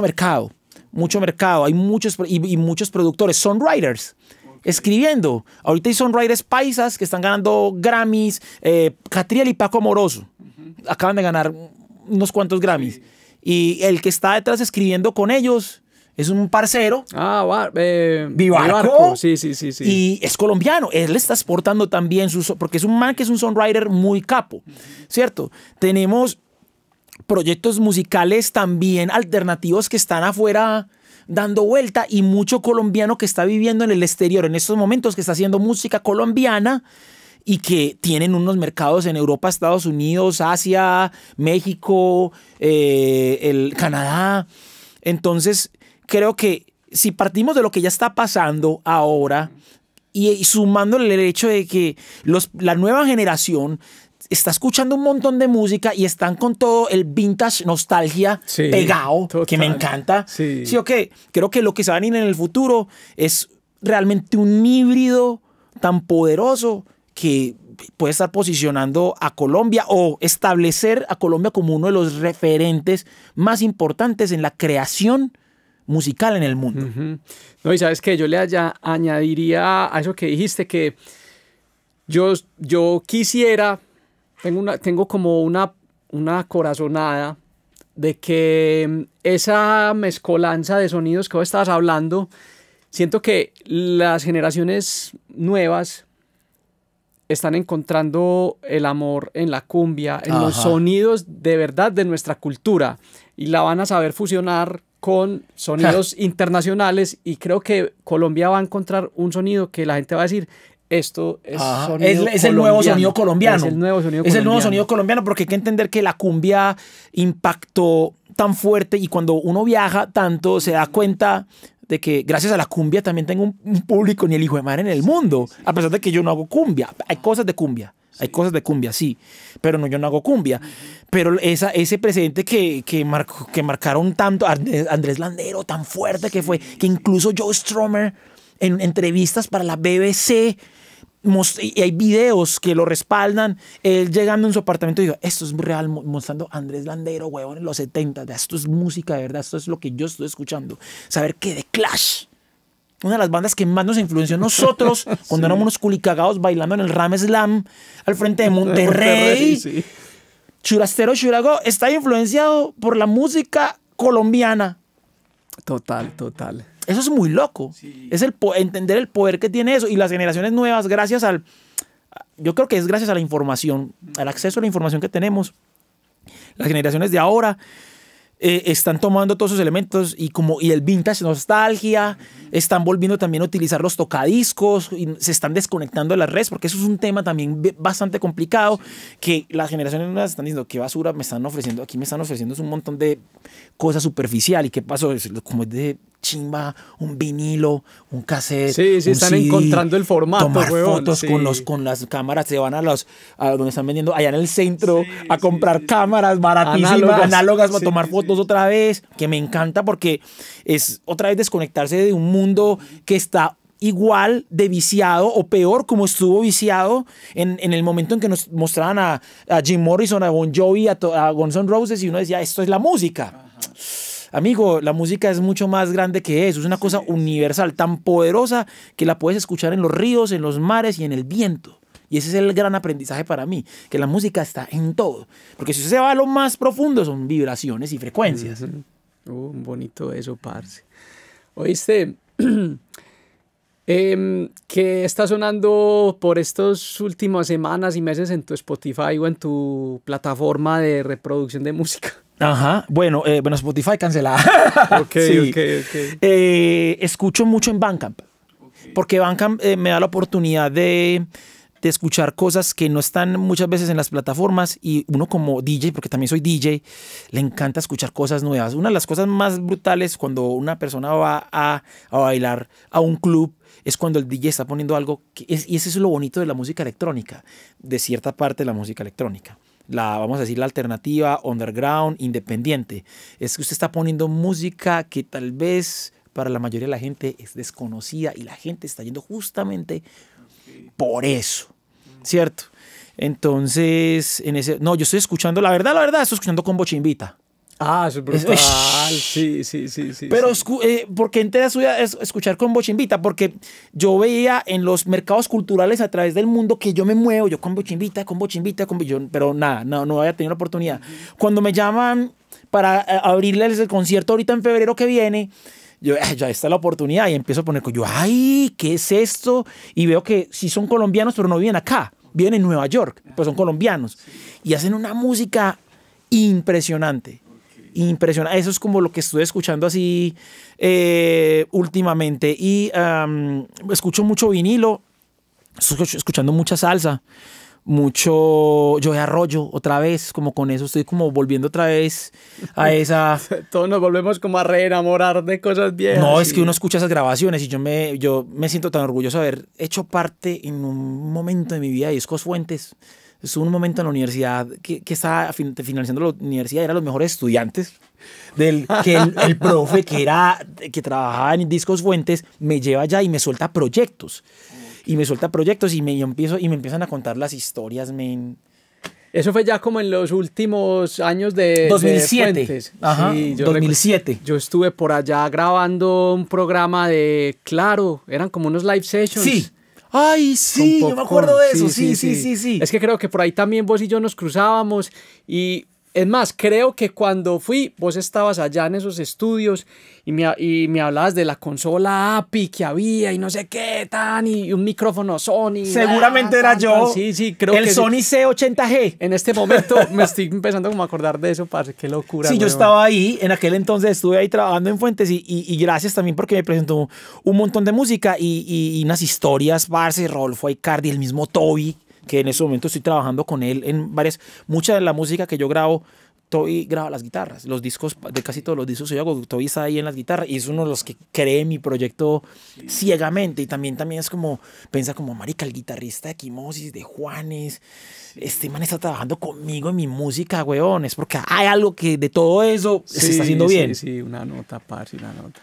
mercado. Hay muchos productores, songwriters, escribiendo. Ahorita hay songwriters paisas que están ganando Grammys. Catriel y Paco Amoroso acaban de ganar unos cuantos Grammys. Y el que está detrás escribiendo con ellos es un parcero. Vivarco. Sí. Y es colombiano. Él está exportando también, porque es un man que es un songwriter muy capo, ¿cierto? Tenemos proyectos musicales también alternativos que están afuera dando vuelta, y mucho colombiano que está viviendo en el exterior en estos momentos, que está haciendo música colombiana y que tienen unos mercados en Europa, Estados Unidos, Asia, México, el Canadá. Entonces, creo que si partimos de lo que ya está pasando ahora y sumándole el hecho de que la nueva generación está escuchando un montón de música y están con todo el vintage nostalgia pegado, total, que me encanta. Sí, o qué. Creo que lo que se va a venir en el futuro es realmente un híbrido tan poderoso que puede estar posicionando a Colombia o establecer a Colombia como uno de los referentes más importantes en la creación musical en el mundo. No, y sabes que yo le añadiría a eso que dijiste, que yo quisiera, tengo como una corazonada de que esa mezcolanza de sonidos que vos estabas hablando, siento que las generaciones nuevas están encontrando el amor en la cumbia, en los sonidos de verdad de nuestra cultura, y la van a saber fusionar con sonidos internacionales, y creo que Colombia va a encontrar un sonido que la gente va a decir, esto es, es el nuevo sonido colombiano. Es el nuevo sonido colombiano. Es el nuevo sonido colombiano, porque hay que entender que la cumbia impactó tan fuerte, y cuando uno viaja tanto se da cuenta de que gracias a la cumbia también tengo un público ni el hijo de madre en el mundo, a pesar de que yo no hago cumbia. Hay cosas de cumbia, sí, pero no, yo no hago cumbia. Pero ese precedente que marcaron tanto, Andrés Landero, tan fuerte que fue, que incluso Joe Strummer en entrevistas para la BBC, y hay videos que lo respaldan, él llegando en su apartamento y dijo, esto es real, mostrando a Andrés Landero, huevón, en los 70, esto es música de verdad, esto es lo que yo estoy escuchando. Saber que The Clash, una de las bandas que más nos influenció a nosotros cuando éramos unos culicagados bailando en el Ram Slam al frente de Monterrey, sí. Churastero Churago, está influenciado por la música colombiana. Total. Eso es muy loco. Sí. Es entender el poder que tiene eso. Y las generaciones nuevas, yo creo que es gracias a la información, al acceso a la información que tenemos. Las generaciones de ahora están tomando todos esos elementos y el vintage nostalgia, están volviendo también a utilizar los tocadiscos y se están desconectando de las redes, porque eso es un tema también bastante complicado, que las generaciones nuevas están diciendo, qué basura me están ofreciendo, aquí me están ofreciendo un montón de cosas superficial. ¿Y qué pasó? Como es de chimba, un vinilo, un cassette, sí, están CD, encontrando el formato, tomar fotos con las cámaras, se van a donde están vendiendo allá en el centro a comprar cámaras baratísimas, análogas para tomar fotos otra vez, que me encanta, porque es otra vez desconectarse de un mundo que está igual de viciado o peor como estuvo viciado en el momento en que nos mostraban a Jim Morrison, a Bon Jovi, a Guns N' Roses, y uno decía, esto es la música. Ajá. Amigo, la música es mucho más grande que eso, es una cosa universal, tan poderosa que la puedes escuchar en los ríos, en los mares y en el viento. Y ese es el gran aprendizaje para mí, que la música está en todo. Porque si usted se va a lo más profundo, son vibraciones y frecuencias. Bonito eso, parce. ¿Oíste? ¿Qué está sonando por estas últimas semanas y meses en tu Spotify o en tu plataforma de reproducción de música? Ajá, bueno, Spotify cancelada. Okay. Escucho mucho en Bandcamp, porque Bandcamp me da la oportunidad de escuchar cosas que no están muchas veces en las plataformas, y uno como DJ, porque también soy DJ, le encanta escuchar cosas nuevas. Una de las cosas más brutales cuando una persona va a bailar a un club es cuando el DJ está poniendo algo, y eso es lo bonito de la música electrónica, de cierta parte de la música electrónica. Vamos a decir, la alternativa, underground, independiente. Es que usted está poniendo música que tal vez para la mayoría de la gente es desconocida, y la gente está yendo justamente por eso, ¿cierto? Entonces, yo estoy escuchando, la verdad, estoy escuchando Combo Chimbita. Ah, eso es brutal. Sí. Pero ¿por qué entré a escuchar Combo Chimbita? Porque yo veía en los mercados culturales a través del mundo que yo me muevo, yo Combo Chimbita, pero nada, no había tenido la oportunidad. Cuando me llaman para abrirles el concierto ahorita en febrero que viene, yo, ya está la oportunidad, y empiezo a poner, ay, ¿qué es esto? Y veo que sí son colombianos, pero no viven acá, viven en Nueva York, pero son colombianos. Y hacen una música impresionante. Eso es como lo que estoy escuchando así últimamente. Y escucho mucho vinilo, estoy escuchando mucha salsa, mucho Joey Arroyo otra vez, como con eso estoy como volviendo otra vez a esa... Todos nos volvemos como a reenamorar de cosas viejas. No, es que uno escucha esas grabaciones y yo me siento tan orgulloso de haber hecho parte en un momento de mi vida de Discos Fuentes, estuve un momento en la universidad que estaba finalizando la universidad, eran los mejores estudiantes. El profe que trabajaba en Discos Fuentes me lleva allá y me suelta proyectos. Y me suelta proyectos y me empiezan a contar las historias, men. Eso fue ya como en los últimos años de 2007. De Fuentes. Ajá, Sí, 2007. Yo estuve por allá grabando un programa de Claro, eran como unos live sessions. Sí. Ay, sí, yo me acuerdo de eso. Sí. Es que creo que por ahí también vos y yo nos cruzábamos y es más, creo que cuando fui, vos estabas allá en esos estudios y me hablabas de la consola API que había y no sé qué, y un micrófono Sony. Seguramente era yo. Sí, creo que el Sony C80G. En este momento me estoy empezando como a acordar de eso, parce, qué locura. Sí, yo estaba ahí, en aquel entonces estuve ahí trabajando en Fuentes y gracias también porque me presentó un montón de música y unas historias, parce, Rodolfo Aicardi, el mismo Toby, que en ese momento estoy trabajando con él en mucha de la música que yo grabo, Toby graba las guitarras, los discos, de casi todos los discos que yo hago, Toby está ahí en las guitarras y es uno de los que cree mi proyecto ciegamente y también es como, piensa como, marica, el guitarrista de Quimosis, de Juanes, este man está trabajando conmigo en mi música, weón, es porque hay algo que de todo eso se está haciendo bien. Sí, una nota, parce, una nota.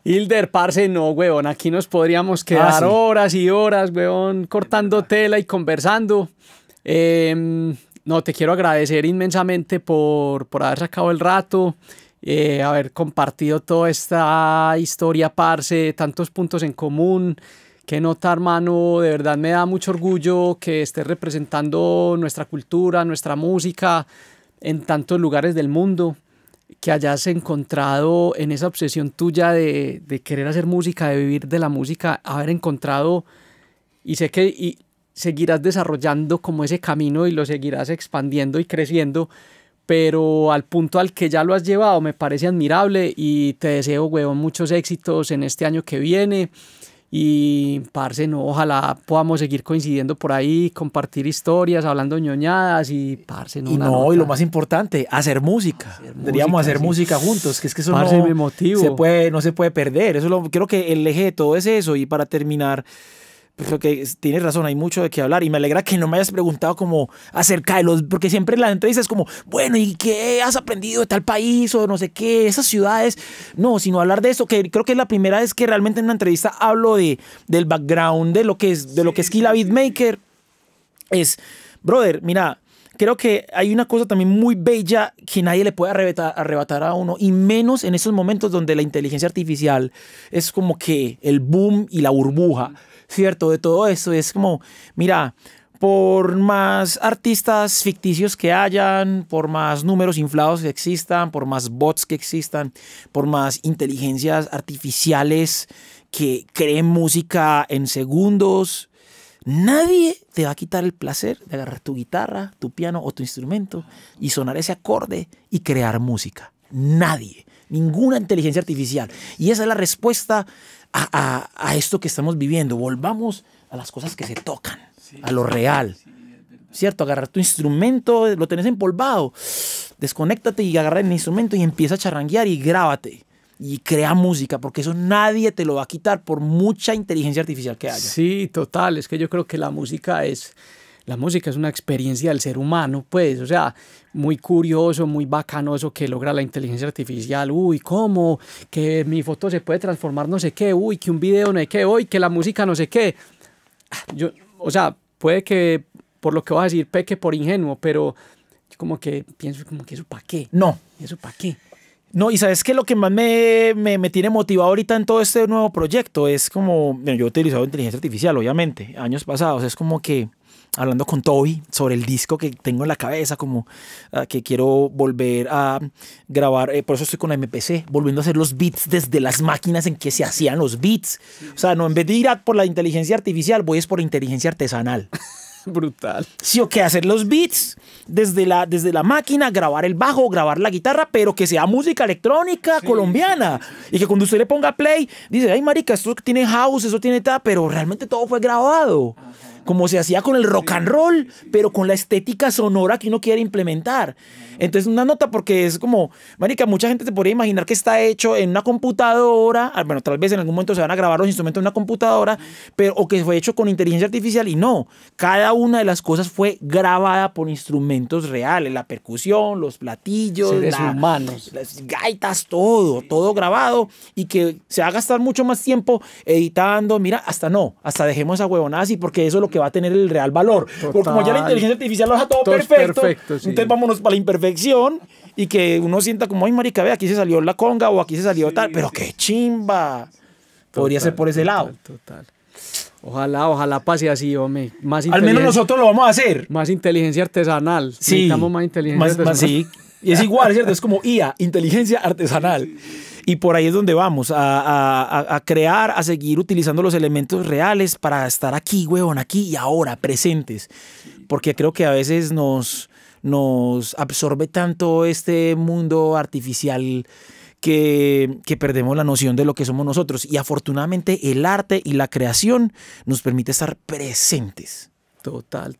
Hilder, parce, no, weón, aquí nos podríamos quedar horas y horas, weón, cortando tela y conversando. No, te quiero agradecer inmensamente por haber sacado el rato, haber compartido toda esta historia, parce, tantos puntos en común. Qué nota, hermano, de verdad me da mucho orgullo que estés representando nuestra cultura, nuestra música en tantos lugares del mundo, que hayas encontrado en esa obsesión tuya de querer hacer música, de vivir de la música, haber encontrado, y sé que seguirás desarrollando como ese camino y lo seguirás expandiendo y creciendo, pero al punto al que ya lo has llevado me parece admirable y te deseo, huevón, muchos éxitos en este año que viene. Y, parce, no, ojalá podamos seguir coincidiendo por ahí, compartir historias, hablando ñoñadas y, parce, no. Y lo más importante, hacer música. Deberíamos hacer música juntos, que es que eso parce, me motivo. No se puede perder. Creo que el eje de todo es eso. Y para terminar, porque tienes razón, hay mucho de qué hablar y me alegra que no me hayas preguntado como acerca de porque siempre en la entrevista es como, bueno, ¿y qué has aprendido de tal país o no sé qué, esas ciudades? No, sino hablar de eso, que creo que es la primera vez que realmente en una entrevista hablo del background, de lo que es Killa Beatmaker. Brother, mira, creo que hay una cosa también muy bella que nadie le puede arrebatar a uno, y menos en esos momentos donde la inteligencia artificial es como que el boom y la burbuja, ¿cierto? De todo esto es como, mira, por más artistas ficticios que hayan, por más números inflados que existan, por más bots que existan, por más inteligencias artificiales que creen música en segundos, nadie te va a quitar el placer de agarrar tu guitarra, tu piano o tu instrumento y sonar ese acorde y crear música. Nadie, ninguna inteligencia artificial. Y esa es la respuesta a esto que estamos viviendo. Volvamos a las cosas que se tocan, a lo real. ¿Cierto? Agarrar tu instrumento, lo tenés empolvado, desconéctate y agarra el instrumento y empieza a charranguear y grábate. Y crea música, porque eso nadie te lo va a quitar por mucha inteligencia artificial que haya. Sí, total. Es que yo creo que la música es una experiencia del ser humano, pues, o sea, muy curioso, muy bacano eso que logra la inteligencia artificial. Uy, ¿cómo? Que mi foto se puede transformar no sé qué, uy, que un video no sé qué, uy, que la música no sé qué. O sea, puede que por lo que vas a decir peque por ingenuo, pero yo como que pienso como que eso ¿para qué? No. ¿Eso para qué? No, y sabes que lo que más me tiene motivado ahorita en todo este nuevo proyecto es como, bueno, yo he utilizado inteligencia artificial, obviamente, años pasados, es como que hablando con Toby sobre el disco que tengo en la cabeza, como que quiero volver a grabar, por eso estoy con la MPC, volviendo a hacer los beats desde las máquinas en que se hacían los beats. O sea, no, en vez de ir por la inteligencia artificial, voy es por inteligencia artesanal. Brutal. Sí, o que hacer los beats desde la máquina, grabar el bajo, grabar la guitarra, pero que sea música electrónica colombiana. Y que cuando usted le ponga play, dice, ay marica, esto tiene house, eso tiene tal, pero realmente todo fue grabado. como se hacía con el rock and roll, pero con la estética sonora que uno quiere implementar. Entonces, una nota porque es como, marica, mucha gente se podría imaginar que está hecho en una computadora, bueno, tal vez en algún momento se van a grabar los instrumentos en una computadora, pero, o que fue hecho con inteligencia artificial, y no, cada una de las cosas fue grabada por instrumentos reales, la percusión, los platillos, seres humanos, las gaitas, todo grabado, y que se va a gastar mucho más tiempo editando, mira, hasta dejemos esa huevonada así, porque eso es lo que va a tener el real valor. Total. Porque como ya la inteligencia artificial lo deja todo perfecto, sí. entonces vámonos para la imperfección y que uno sienta como, ay, marica, ve, aquí se salió la conga o aquí se salió tal, pero qué chimba. Podría ser por ese lado. Total. Ojalá pase así, hombre. Al menos nosotros lo vamos a hacer. Más inteligencia artesanal. Sí. Necesitamos más inteligencia artesanal. Sí. Y es igual, ¿cierto? Es como IA, inteligencia artesanal. Y por ahí es donde vamos, a crear, a seguir utilizando los elementos reales para estar aquí, huevón, aquí y ahora, presentes. Porque creo que a veces nos absorbe tanto este mundo artificial que perdemos la noción de lo que somos nosotros. Y afortunadamente el arte y la creación nos permite estar presentes. Total.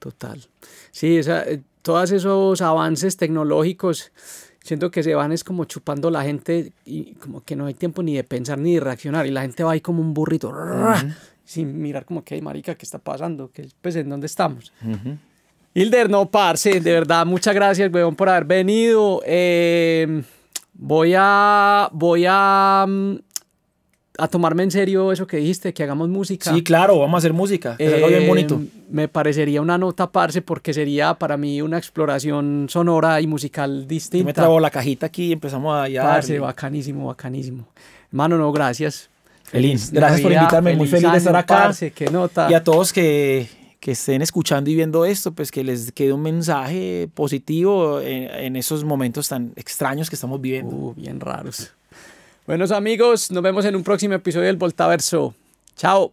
Sí, todos esos avances tecnológicos siento que se van es como chupando la gente y como que no hay tiempo ni de pensar ni de reaccionar y la gente va ahí como un burrito sin mirar como que, marica, ¿qué está pasando? Pues, ¿en dónde estamos? Hilder, no, parce, de verdad, muchas gracias, weón, por haber venido. Voy a tomarme en serio eso que dijiste, que hagamos música. Sí, claro, vamos a hacer música. Es algo bien bonito. Me parecería una nota, parce, porque sería para mí una exploración sonora y musical distinta. Yo me trabo la cajita aquí y empezamos a... Parce, bacanísimo. Hermano, no, gracias. Feliz. Gracias por invitarme, muy feliz de estar acá. Parce, qué nota. Y a todos que estén escuchando y viendo esto, pues que les quede un mensaje positivo en esos momentos tan extraños que estamos viviendo. Bien raros. Buenos amigos, nos vemos en un próximo episodio del Voltaverso. Chao.